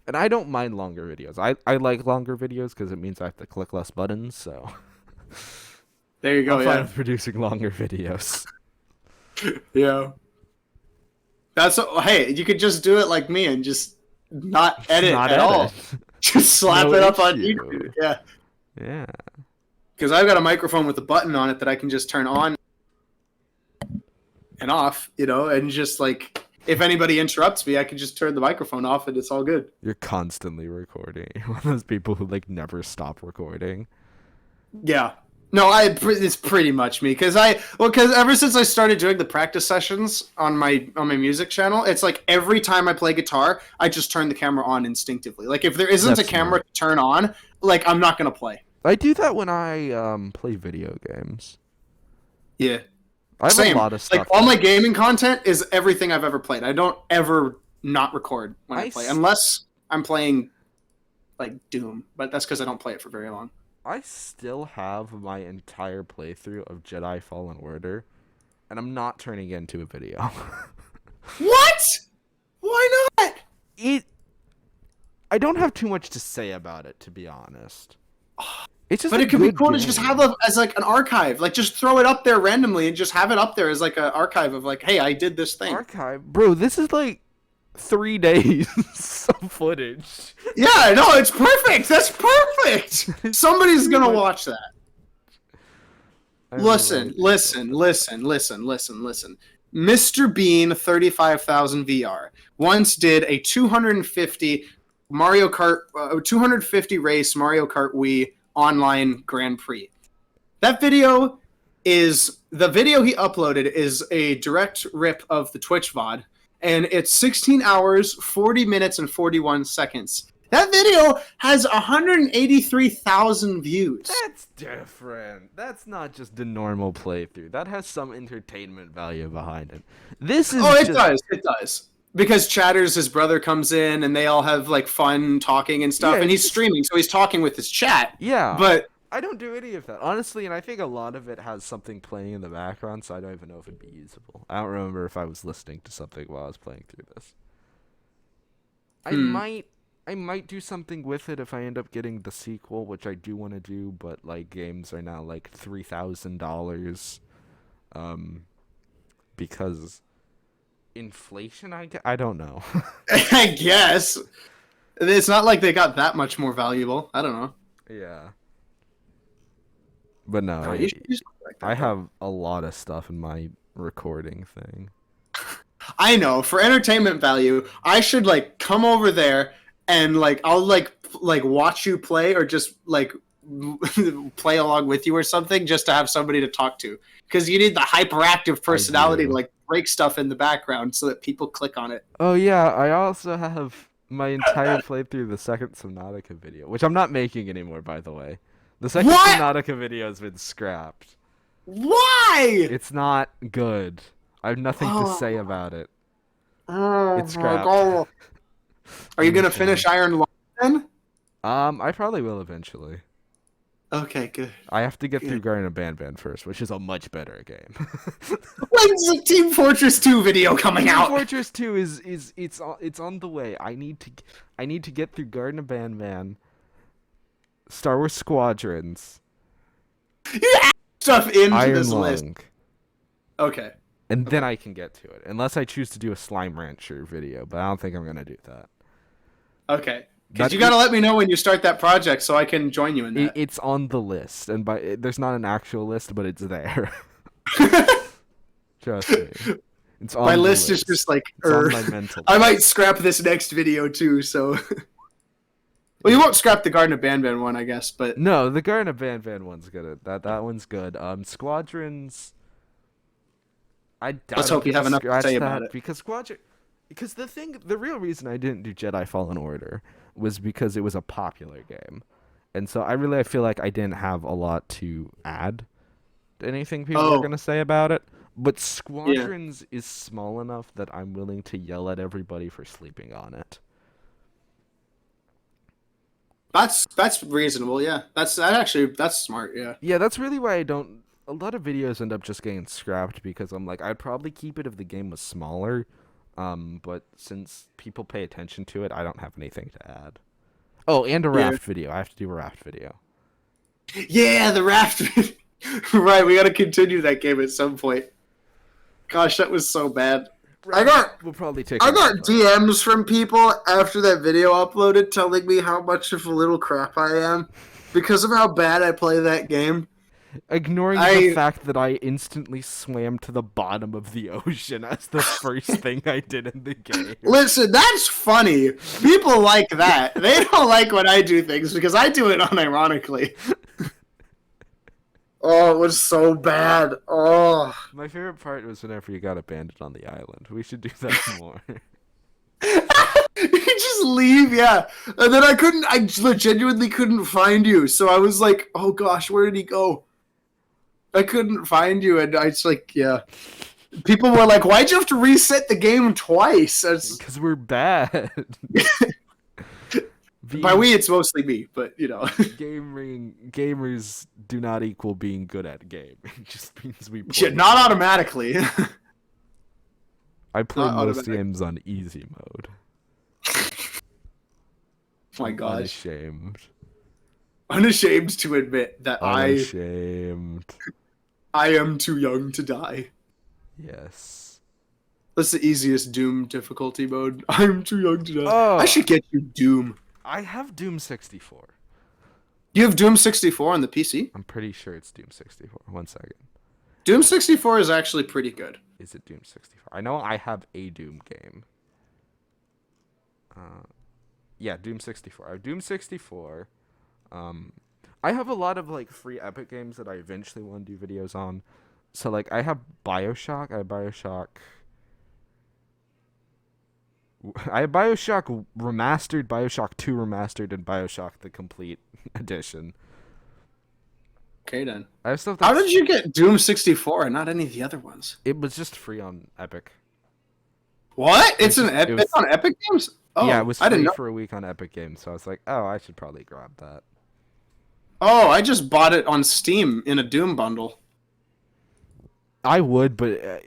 and I don't mind longer videos. I like longer videos because it means I have to click less buttons. So, there you go. I'm fine Yeah. with producing longer videos. Yeah. Hey, you could just do it like me and just not edit at all. Just slap it up on YouTube. Yeah. Yeah. Because I've got a microphone with a button on it that I can just turn on and off, you know, and just like if anybody interrupts me, I can just turn the microphone off and it's all good. You're constantly recording. You're one of those people who like never stop recording. Yeah. No, it's pretty much me because ever since I started doing the practice sessions on my music channel, it's like every time I play guitar, I just turn the camera on instinctively. Like if there isn't a camera to turn on, like I'm not gonna play. I do that when I play video games. Yeah. I have a lot of stuff. Like all my gaming content is everything I've ever played. I don't ever not record when I play, unless I'm playing like Doom, but that's because I don't play it for very long. I still have my entire playthrough of Jedi Fallen Order, and I'm not turning it into a video. What? Why not? I don't have too much to say about it, to be honest. It's just, but it could be cool to just have as like an archive, like just throw it up there randomly and just have it up there as like an archive of like, hey, I did this thing. Archive, bro. This is like 3 days of footage. Yeah, no, it's perfect. That's perfect. Somebody's gonna watch that. Listen. Mr. Bean 35,000 VR once did a 250 race Mario Kart Wii online Grand Prix. The video he uploaded is a direct rip of the Twitch VOD, and it's 16 hours, 40 minutes, and 41 seconds. That video has 183,000 views. That's different. That's not just a normal playthrough. That has some entertainment value behind it. It does. Because Chatters, his brother, comes in and they all have like fun talking and stuff, and he's streaming, so he's talking with his chat. Yeah. But I don't do any of that, honestly, and I think a lot of it has something playing in the background, so I don't even know if it'd be usable. I don't remember if I was listening to something while I was playing through this. I might do something with it if I end up getting the sequel, which I do want to do, but like games are now like $3,000, because inflation. I don't know. I guess it's not like they got that much more valuable. I don't know. Yeah. But no, I have a lot of stuff in my recording thing. I know, for entertainment value, I should like come over there and like I'll like watch you play or just like play along with you or something just to have somebody to talk to, because you need the hyperactive personality to like break stuff in the background so that people click on it. Oh yeah, I also have my entire playthrough of the second Subnautica video, which I'm not making anymore, by the way. The second Subnautica video has been scrapped. Why? It's not good. I have nothing to say about it. It's scrapped. Are you gonna finish Iron Lung then? I probably will eventually. Okay, good. I have to get through Garden of Banban first, which is a much better game. When's the Team Fortress 2 video coming out? Team Fortress 2 it's on the way. I need to get through Garden of Banban, Star Wars Squadrons. You add stuff into Iron this Lung, list. Okay. And then I can get to it, unless I choose to do a Slime Rancher video, but I don't think I'm gonna do that. Okay. Because you gotta let me know when you start that project so I can join you in that. It's on the list, and there's not an actual list, but it's there. Trust me. It's on my the list is just like, on my mental I might scrap this next video too, so... Well, you won't scrap the Garden of Banban one, I guess, but... No, the Garden of Banban one's good. That one's good. Squadrons... Let's hope you have enough to say about it. Because the real reason I didn't do Jedi Fallen Order was because it was a popular game. And so I feel like I didn't have a lot to add to anything people were going to say about it. But Squadrons is small enough that I'm willing to yell at everybody for sleeping on it. That's reasonable, yeah. That's smart, yeah. Yeah, that's really why a lot of videos end up just getting scrapped, because I'm like, I'd probably keep it if the game was smaller, but since people pay attention to it, I don't have anything to add. Oh, and a raft video. I have to do a raft video. Yeah, the raft. Right, we gotta continue that game at some point. Gosh, that was so bad. We'll probably take. I got DMs from people after that video uploaded telling me how much of a little crap I am because of how bad I play that game. Ignoring the fact that I instantly swam to the bottom of the ocean as the first thing I did in the game. Listen, that's funny. People like that. They don't like when I do things because I do it unironically. Oh, it was so bad. Oh. My favorite part was whenever you got abandoned on the island. We should do that more. You just leave, yeah. And then I genuinely couldn't find you. So I was like, oh gosh, where did he go? I couldn't find you, and I was like, yeah. People were like, why'd you have to reset the game twice? Because we're bad. By we, it's mostly me, but, you know. Gamers do not equal being good at a game. It just means we play. Yeah, not automatically. I play most games on easy mode. Oh my gosh. Unashamed To admit that Unashamed. I am too young to die. Yes. That's the easiest Doom difficulty mode. I'm too young to die. Oh. I should get you Doom. I have Doom 64. You have Doom 64 on the PC? I'm pretty sure it's Doom 64. 1 second. Doom 64 is actually pretty good. Is it Doom 64? I know I have a Doom game. Yeah, Doom 64. I have Doom 64. I have a lot of like free Epic games that I eventually want to do videos on. So like I have BioShock. I have BioShock Remastered, BioShock 2 Remastered, and BioShock the Complete Edition. Okay then. I have stuff. How did you get Doom 64 and not any of the other ones? It was just free on Epic. What? It's on Epic Games? Oh, yeah, it was free I didn't know. for a week on Epic Games, so I was like, oh, I should probably grab that. Oh, I just bought it on Steam in a Doom bundle. I would, but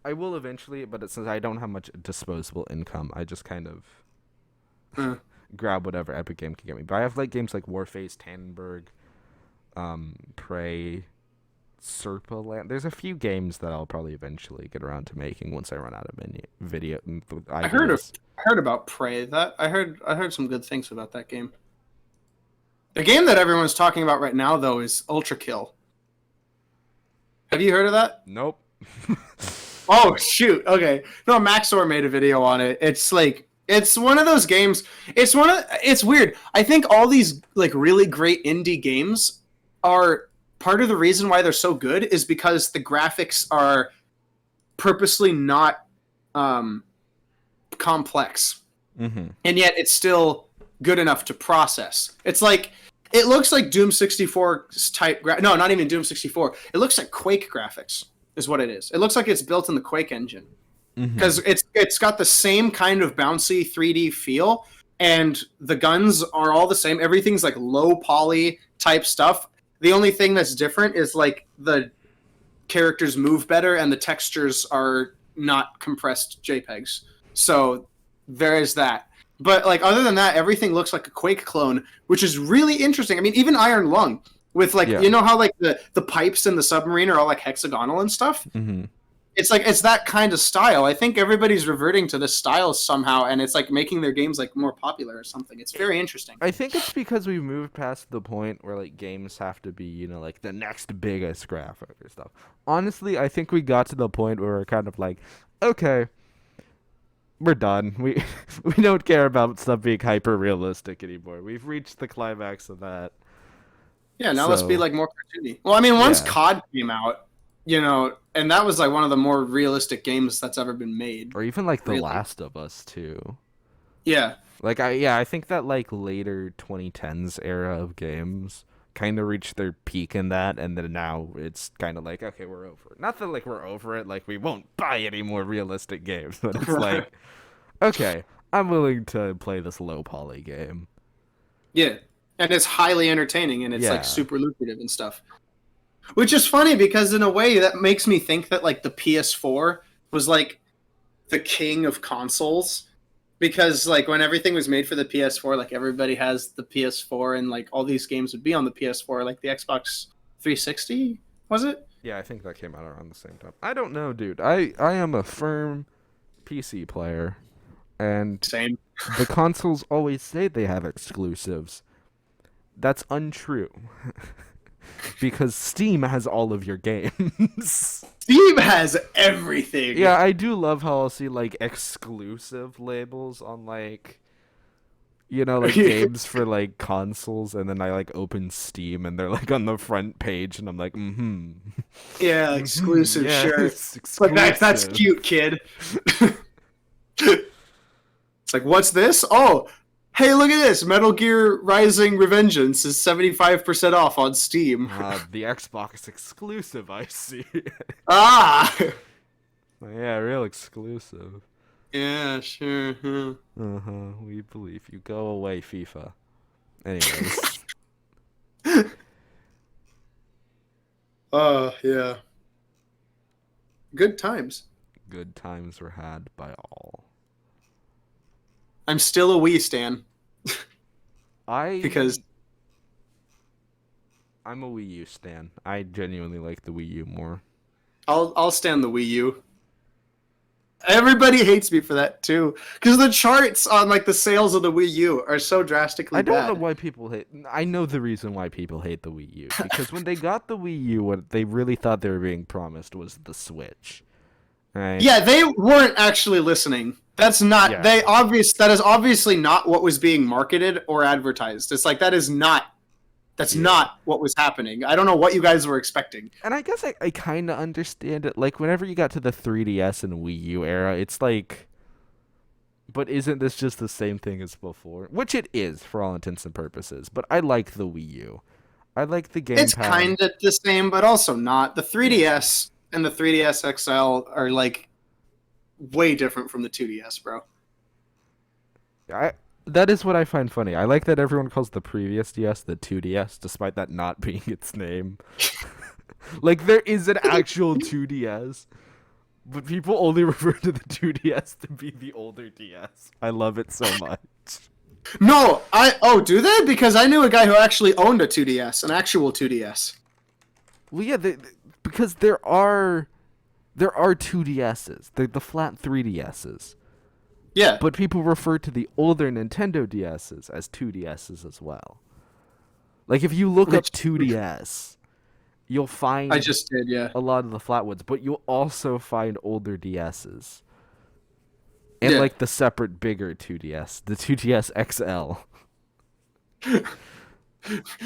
I will eventually. But since I don't have much disposable income, I just kind of grab whatever Epic game can get me. But I have like games like Warface, Tannenberg, Prey, Serpa Land. There's a few games that I'll probably eventually get around to making once I run out of video. I heard about Prey. I heard some good things about that game. The game that everyone's talking about right now, though, is Ultra Kill. Have you heard of that? Nope. Oh shoot! Okay, no, Maxor made a video on it. It's like it's one of those games. It's weird. I think all these like really great indie games are part of the reason why they're so good is because the graphics are purposely not complex, and yet it's still good enough to process. It's like it looks like Doom 64's type. No, not even Doom 64. It looks like Quake graphics. Is what it is. It looks like it's built in the Quake engine because it's got the same kind of bouncy 3D feel, and the guns are all the same. Everything's like low poly type stuff. The only thing that's different is like the characters move better and the textures are not compressed JPEGs. So there is that. But like other than that, everything looks like a Quake clone, which is really interesting. I mean, even Iron Lung. With like you know how like the pipes in the submarine are all like hexagonal and stuff. It's like it's that kind of style. I think everybody's reverting to this style somehow, and it's like making their games like more popular or something. It's very interesting. I think it's because we've moved past the point where like games have to be, you know, like the next biggest graphic or stuff. Honestly, I think we got to the point where we're kind of like, okay, we're done. We don't care about stuff being hyper realistic anymore. We've reached the climax of that. Yeah, now let's be like more cartoony. Well, I mean, once COD came out, you know, and that was like one of the more realistic games that's ever been made. Or even like The Last of Us too. Yeah. Like I think that like later 2010s era of games kind of reached their peak in that, and then now it's kind of like, okay, we're over it. Not that like we're over it, like we won't buy any more realistic games, but it's like, okay, I'm willing to play this low poly game. Yeah. And it's highly entertaining, and it's like super lucrative and stuff. Which is funny because in a way that makes me think that like the PS4 was like the king of consoles. Because like when everything was made for the PS4, like everybody has the PS4 and like all these games would be on the PS4, like the Xbox 360, was it? Yeah, I think that came out around the same time. I don't know, dude. I am a firm PC player, and same. The consoles always say they have exclusives. That's untrue. because Steam has all of your games. Steam has everything. Yeah, I do love how I'll see like exclusive labels on like, like games for like consoles, and then I like open Steam and they're like on the front page, and I'm like, Yeah, exclusive, yes, sure. exclusive. But that's cute, kid. It's like, what's this? Oh, hey, look at this. Metal Gear Rising Revengeance is 75% off on Steam. The Xbox exclusive, I see. Ah! Yeah, real exclusive. Yeah, sure. We believe you. Go away, FIFA. Anyways. Yeah. Good times. Good times were had by all. I'm still a Wii stan. Because I'm a Wii U stan. I genuinely like the Wii U more. I'll stand the Wii U. Everybody hates me for that too, because the charts on like the sales of the Wii U are so drastically bad. I don't know why people hate. I know the reason why people hate the Wii U, because when they got the Wii U, what they really thought they were being promised was the Switch. Right? Yeah, they weren't actually listening. That's not that is obviously not what was being marketed or advertised. It's like that's not what was happening. I don't know what you guys were expecting. And I guess I kind of understand it. Like, whenever you got to the 3DS and Wii U era, it's like, but isn't this just the same thing as before? Which it is, for all intents and purposes. But I like the Wii U. I like the gamepad. It's kind of the same, but also not. The 3DS and the 3DS XL are, like, way different from the 2DS, bro. That is what I find funny. I like that everyone calls the previous DS the 2DS, despite that not being its name. Like, there is an actual 2DS, but people only refer to the 2DS to be the older DS. I love it so much. No, do they? Because I knew a guy who actually owned a 2DS, an actual 2DS. Well, yeah, because there are 2DSs. They're the flat 3DSs. Yeah. But people refer to the older Nintendo DSs as 2DSs as well. Like, if you look up 2DS, you'll find I just did, yeah. a lot of the flat ones, but you'll also find older DSs. And, like, the separate bigger 2DS, the 2DS XL.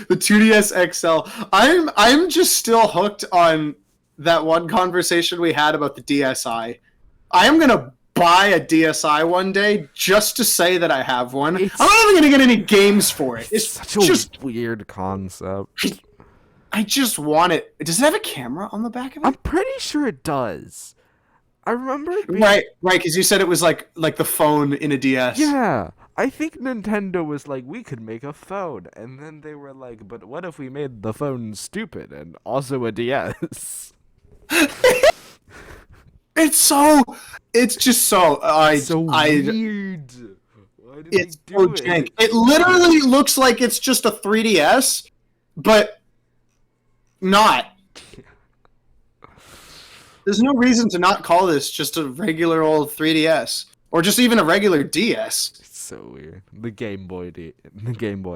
The 2DS XL. I'm just still hooked on that one conversation we had about the DSi. I am going to buy a DSi one day just to say that I have one. I'm not even going to get any games for it. It's such a weird concept. I just want it. Does it have a camera on the back of it? I'm pretty sure it does. I remember it being... Right, because you said it was like the phone in a DS. Yeah. I think Nintendo was like, we could make a phone. And then they were like, but what if we made the phone stupid and also a DS? It's just so weird. Why did it's they do so jank. It literally looks like it's just a 3DS, but not. There's no reason to not call this just a regular old 3DS or just even a regular DS. It's so weird. The Game Boy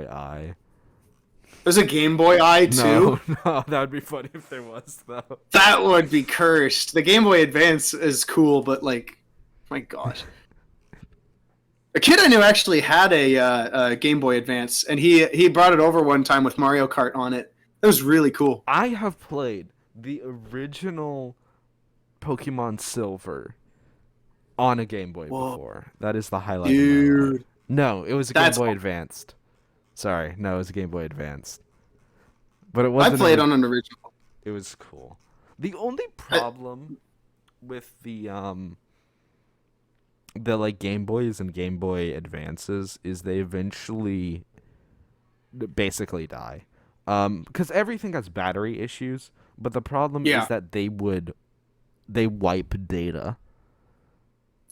Eye. There's a Game Boy Eye too? No, that would be funny if there was, though. That would be cursed. The Game Boy Advance is cool, but, like, my gosh. A kid I knew actually had a Game Boy Advance, and he brought it over one time with Mario Kart on it. It was really cool. I have played the original Pokemon Silver on a Game Boy before. That is the highlight of my life. No, it was a Game Boy Advanced. Sorry, no, it was a Game Boy Advanced. But it wasn't. I played on an original. It was cool. The only problem with the like Game Boys and Game Boy Advances is they eventually basically die. Because everything has battery issues, but the problem is that they wipe data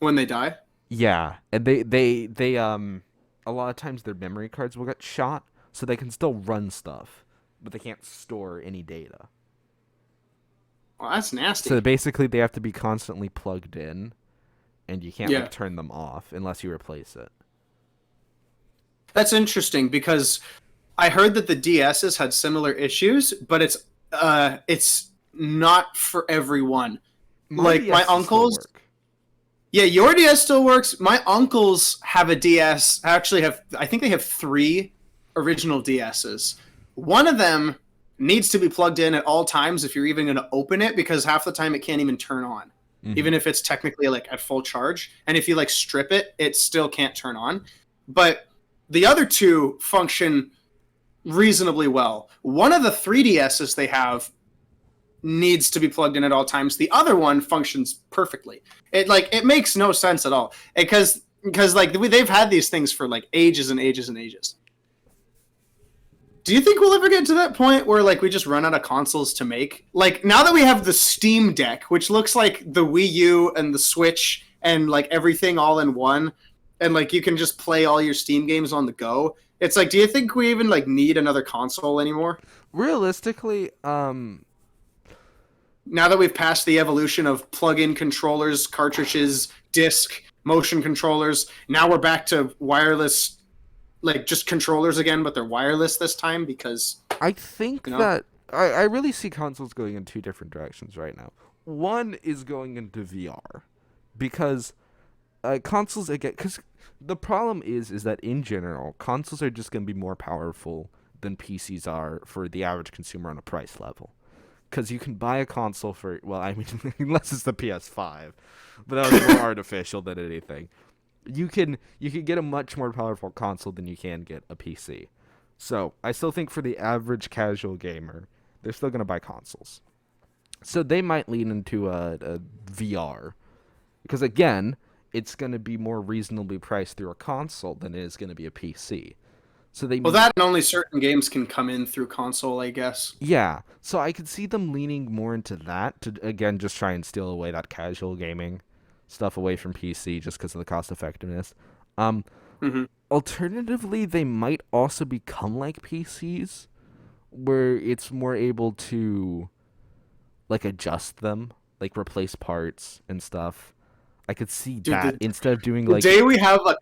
when they die. Yeah, and they a lot of times their memory cards will get shot, so they can still run stuff, but they can't store any data. Well, that's nasty. So basically they have to be constantly plugged in, and you can't like turn them off unless you replace it. That's interesting because I heard that the DSs had similar issues, but it's it's not for everyone. My Like, my DS will still uncles. work. Yeah, your DS still works. My uncles have a DS. I think they have 3 original DSs. One of them needs to be plugged in at all times if you're even going to open it, because half the time it can't even turn on, even if it's technically like at full charge. And if you like strip it, it still can't turn on. But the other 2 function reasonably well. One of the 3DSs they have needs to be plugged in at all times. The other one functions perfectly. It makes no sense at all, because like they've had these things for like ages and ages and ages. Do you think we'll ever get to that point where like we just run out of consoles to make? Like, now that we have the Steam Deck, which looks like the Wii U and the Switch and like everything all in one, and like you can just play all your Steam games on the go. It's like, do you think we even like need another console anymore? Realistically, Now that we've passed the evolution of plug-in controllers, cartridges, disc, motion controllers, now we're back to wireless, like just controllers again, but they're wireless this time because... I think that I really see consoles going in 2 different directions right now. One is going into VR, because consoles, again, because the problem is that in general, consoles are just going to be more powerful than PCs are for the average consumer on a price level. Because you can buy a console for, well, I mean, unless it's the PS5, but that was more artificial than anything. You can get a much more powerful console than you can get a PC. So I still think for the average casual gamer, they're still gonna buy consoles. So they might lean into a VR, because again, it's gonna be more reasonably priced through a console than it is gonna be a PC. So that and only certain games can come in through console, I guess. Yeah, so I could see them leaning more into that to, again, just try and steal away that casual gaming stuff away from PC just because of the cost effectiveness. Alternatively, they might also become like PCs, where it's more able to like adjust them, like replace parts and stuff. I could see that instead of doing like... The day we have a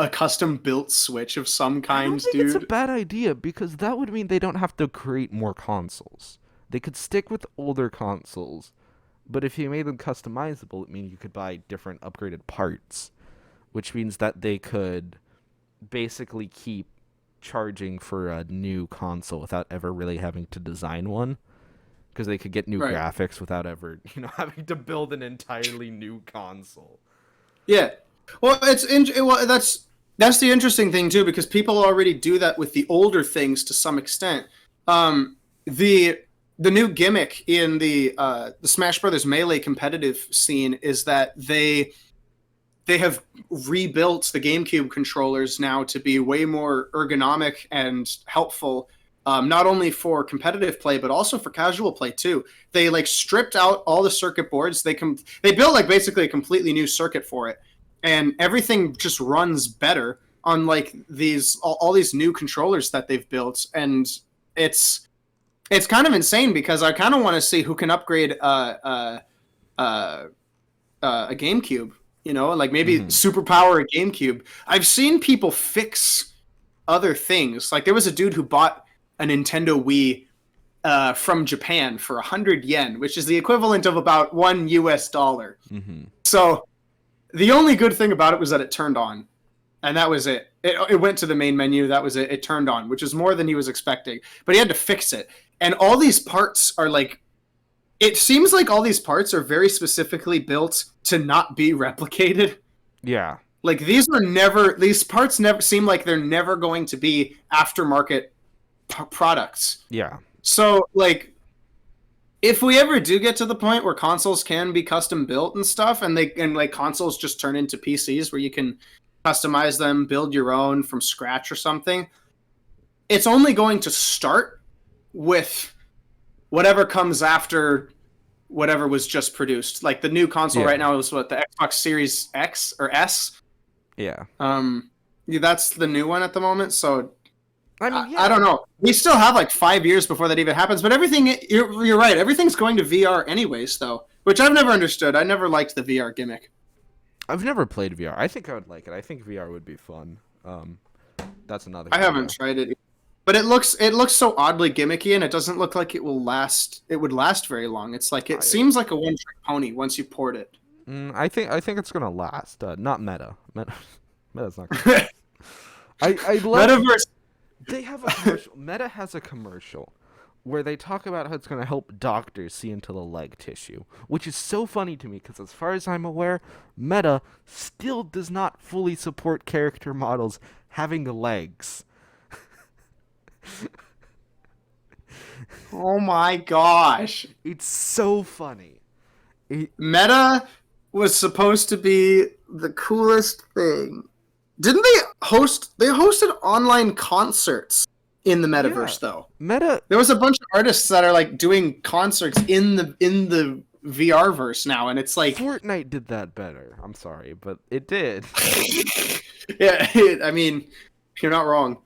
custom built Switch of some kind, I don't think it's a bad idea, because that would mean they don't have to create more consoles. They could stick with older consoles, but if you made them customizable, it means you could buy different upgraded parts, which means that they could basically keep charging for a new console without ever really having to design one. Because they could get new graphics without ever, having to build an entirely new console. Yeah, well, that's the interesting thing too, because people already do that with the older things to some extent. The new gimmick in the Smash Brothers Melee competitive scene is that they have rebuilt the GameCube controllers now to be way more ergonomic and helpful. Not only for competitive play, but also for casual play too. They like stripped out all the circuit boards. They built like basically a completely new circuit for it, and everything just runs better on like all these new controllers that they've built. And it's kind of insane, because I kind of want to see who can upgrade a GameCube. Like maybe superpower a GameCube. I've seen people fix other things. Like there was a dude who bought a Nintendo Wii from Japan for 100 yen, which is the equivalent of about $1. So the only good thing about it was that it turned on, and that was it. It went to the main menu. That was it. It turned on, which is more than he was expecting. But he had to fix it, and all these parts are like... It seems like all these parts are very specifically built to not be replicated. Yeah. Like these parts never seem like they're never going to be aftermarket products. Yeah. So like, if we ever do get to the point where consoles can be custom built and stuff, and like consoles just turn into PCs where you can customize them, build your own from scratch or something, it's only going to start with whatever comes after whatever was just produced. Like the new console right now is the Xbox Series X or S. Yeah. That's the new one at the moment. So I mean, I don't know. We still have like 5 years before that even happens. But everything, you're right. Everything's going to VR anyways, though, which I've never understood. I never liked the VR gimmick. I've never played VR. I think I would like it. I think VR would be fun. That's another. I haven't tried it. But it looks so oddly gimmicky, and it doesn't look like it will last. It would last very long. It's like it seems like a one-trick pony once you port it. I think it's gonna last. Not Meta. Meta's not. Gonna I love Metaverse. They have a commercial. Meta has a commercial where they talk about how it's going to help doctors see into the leg tissue, which is so funny to me because, as far as I'm aware, Meta still does not fully support character models having legs. Oh my gosh. It's so funny. Meta was supposed to be the coolest thing. Didn't they host? They hosted online concerts in the metaverse, though. Meta. There was a bunch of artists that are like doing concerts in the VR verse now, and it's like Fortnite did that better. I'm sorry, but it did. yeah, I mean, you're not wrong.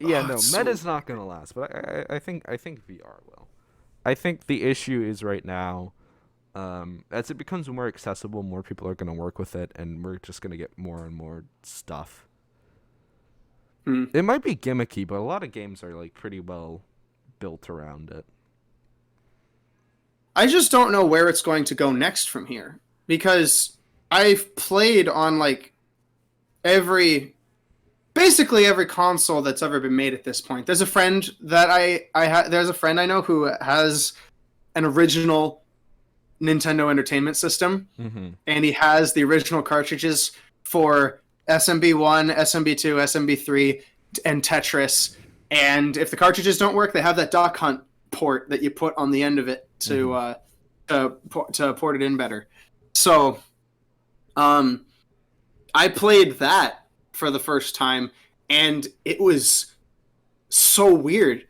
Yeah, no, so... Meta's not gonna last, but I think VR will. I think the issue is right now, as it becomes more accessible, more people are gonna work with it, and we're just gonna get more and more stuff. It might be gimmicky, but a lot of games are like pretty well built around it. I just don't know where it's going to go next from here, because I've played on like basically every console that's ever been made at this point. There's a friend that there's a friend I know who has an original Nintendo Entertainment System, and he has the original cartridges for SMB1, SMB2, SMB3, and Tetris. And if the cartridges don't work, they have that Duck Hunt port that you put on the end of it to port it in better. So, I played that for the first time, and it was so weird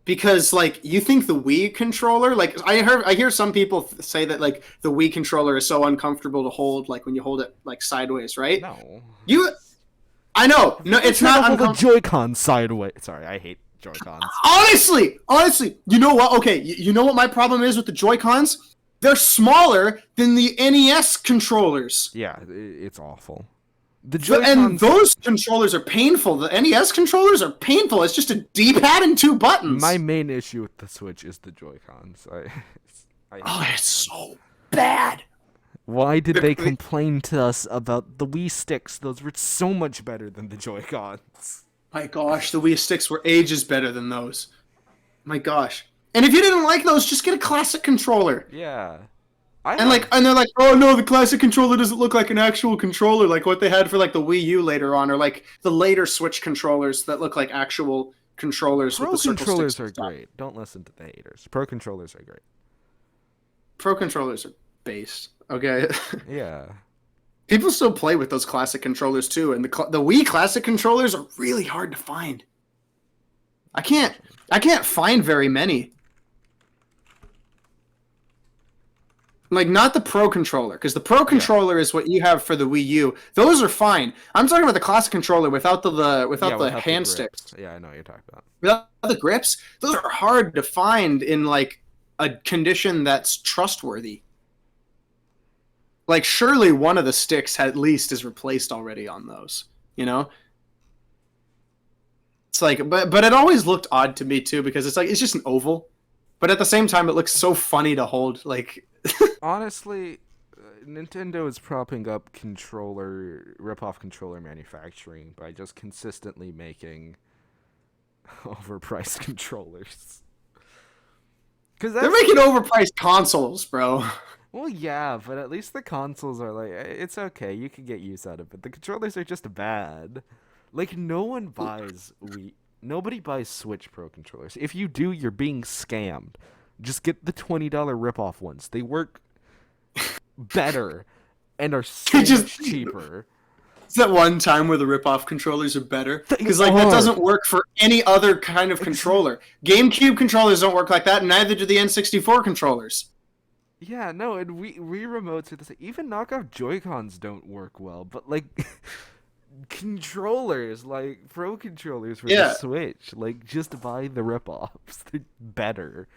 because, like, you think the Wii controller, like, I hear some people say that, like, the Wii controller is so uncomfortable to hold, like, when you hold it, like, sideways, right? No. I know. No, it's not uncomfortable. The Joy-Con sideways. Sorry, I hate Joy-Cons. Honestly, you know what? Okay, you know what my problem is with the Joy-Cons? They're smaller than the NES controllers. Yeah, it's awful. The Joy-Cons... And those controllers are painful. The NES controllers are painful. It's just a D-pad and 2 buttons. My main issue with the Switch is the Joy-Cons. It's so bad. Why did they complain to us about the Wii Sticks? Those were so much better than the Joy-Cons. My gosh, the Wii Sticks were ages better than those. My gosh. And if you didn't like those, just get a classic controller. Yeah. And they're like, oh no, the classic controller doesn't look like an actual controller, like what they had for like the Wii U later on, or like the later Switch controllers that look like actual controllers. Pro with the controllers are stuff. great. Don't listen to the haters. Pro controllers are great. Pro controllers are based. Okay. Yeah. People still play with those classic controllers too, and the Wii classic controllers are really hard to find. I can't find very many. Like, not the Pro controller, because the Pro controller is what you have for the Wii U. Those are fine. I'm talking about the classic controller without the hand sticks. Yeah, I know what you're talking about. Without the grips, those are hard to find in like a condition that's trustworthy. Like, surely one of the sticks at least is replaced already on those, you know? It's like, but it always looked odd to me too, because it's like, it's just an oval. But at the same time, it looks so funny to hold, like... Honestly, Nintendo is propping up rip-off controller manufacturing by just consistently making overpriced controllers. They're making overpriced consoles, bro. Well, yeah, but at least the consoles are like, it's okay, you can get use out of it. The controllers are just bad. Like, nobody buys Switch Pro controllers. If you do, you're being scammed. Just get the $20 rip-off ones. They work better and are so much cheaper. It's that one time where the rip-off controllers are better. Because like that doesn't work for any other kind of controller. GameCube controllers don't work like that, and neither do the N64 controllers. Yeah, no, and Wii remotes are the same. Even knockoff Joy-Cons don't work well, but like controllers, like Pro controllers for the Switch, like just buy the rip-offs. They're better.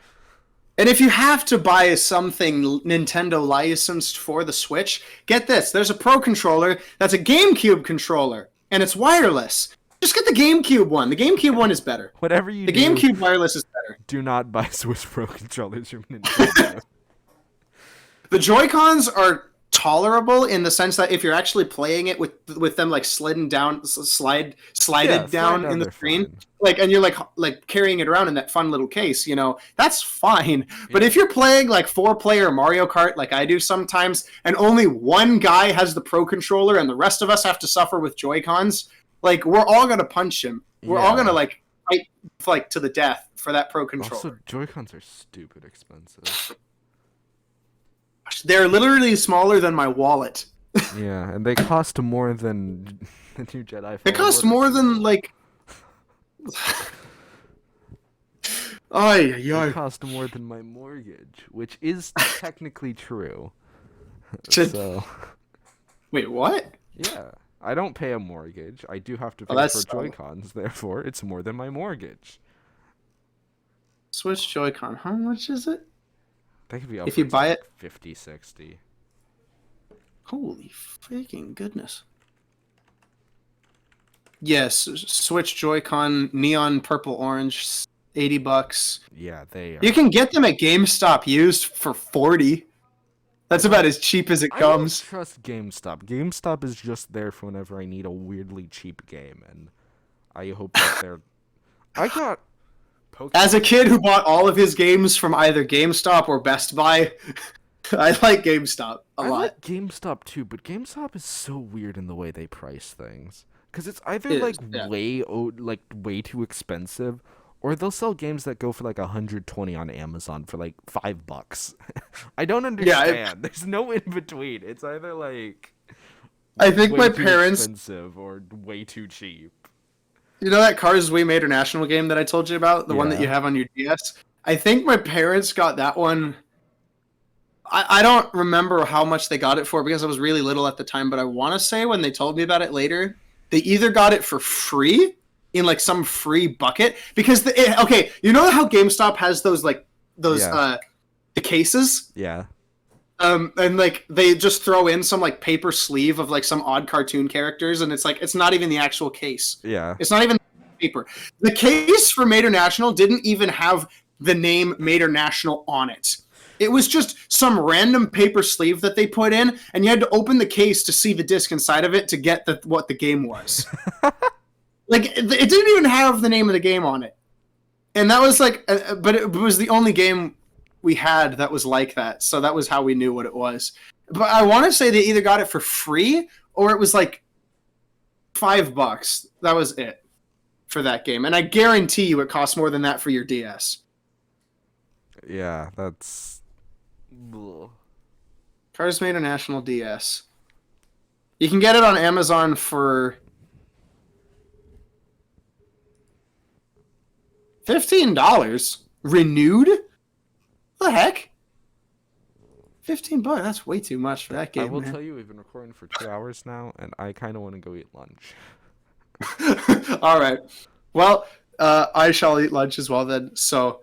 And if you have to buy something Nintendo licensed for the Switch, get this. There's a Pro controller that's a GameCube controller, and it's wireless. Just get the GameCube one. The GameCube one is better. Whatever you The do, GameCube wireless is better. do not buy Switch Pro controllers from Nintendo. The Joy-Cons are tolerable in the sense that if you're actually playing it with them like slided down in the screen, fine. like, and you're like carrying it around in that fun little case, you know, that's fine. But if you're playing like 4-player Mario Kart like I do sometimes, and only one guy has the Pro controller and the rest of us have to suffer with Joy-Cons, like, we're all gonna punch him. We're all gonna like fight like to the death for that Pro controller. Also, Joy-Cons are stupid expensive. They're literally smaller than my wallet. Yeah, and they cost more than the new Jedi. They cost more than like. They cost more than my mortgage, which is technically true. So. Wait, what? Yeah, I don't pay a mortgage. I do have to pay for Joy-Cons, therefore it's more than my mortgage. Switch Joy-Con, how much is it? That could be if you buy it 50, 60. Holy freaking goodness. Yes, Switch Joy-Con neon purple orange, $80. Yeah, they are. You can get them at GameStop used for $40. That's about as cheap as it comes. I don't trust GameStop. GameStop is just there for whenever I need a weirdly cheap game, and I hope that they're. I got. Pokemon. As a kid who bought all of his games from either GameStop or Best Buy, I like GameStop a lot. I like GameStop too, but GameStop is so weird in the way they price things. Because it's either way too expensive, or they'll sell games that go for like $120 on Amazon for like $5. I don't understand. There's no in between. It's either like I think my too parents expensive or way too cheap. You know that Cars We Made International game that I told you about? The one that you have on your DS? I think my parents got that one. I don't remember how much they got it for because I was really little at the time, but I want to say when they told me about it later, they either got it for free in like some free bucket because okay, you know how GameStop has those the cases? Yeah. And like they just throw in some like paper sleeve of like some odd cartoon characters, and it's like it's not even the actual case. Yeah. It's not even paper. The case for Mater National didn't even have the name Mater National on it. It was just some random paper sleeve that they put in, and you had to open the case to see the disc inside of it to get what the game was. Like it didn't even have the name of the game on it, and that was like, but it was the only game we had that was like that, so that was how we knew what it was. But I want to say they either got it for free or it was like $5. That was it for that game, and I guarantee you it costs more than that for your DS. Yeah, that's. Ugh. Cars Made International DS. You can get it on Amazon for $15 renewed. What the heck? $15? That's way too much for that game. I will tell you, we've been recording for 2 hours now, and I kind of want to go eat lunch. All right. Well, I shall eat lunch as well then. So,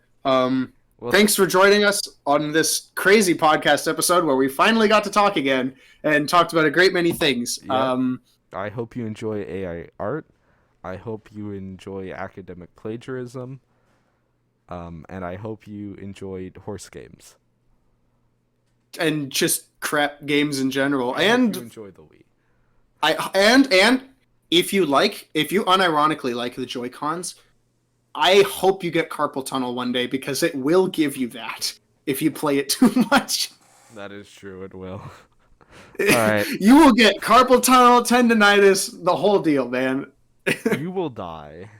thanks for joining us on this crazy podcast episode where we finally got to talk again and talked about a great many things. Yep. I hope you enjoy AI art. I hope you enjoy academic plagiarism. And I hope you enjoyed horse games. And just crap games in general. I and hope you enjoy the Wii. And if you unironically like the Joy-Cons, I hope you get carpal tunnel one day because it will give you that if you play it too much. That is true, it will. Alright. You will get carpal tunnel, tendonitis, the whole deal, man. You will die.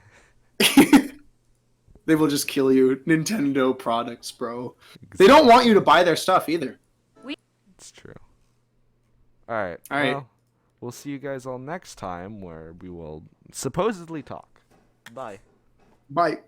They will just kill you. Nintendo products, bro. Exactly. They don't want you to buy their stuff either. It's true. Alright. Well, we'll see you guys all next time where we will supposedly talk. Bye. Bye.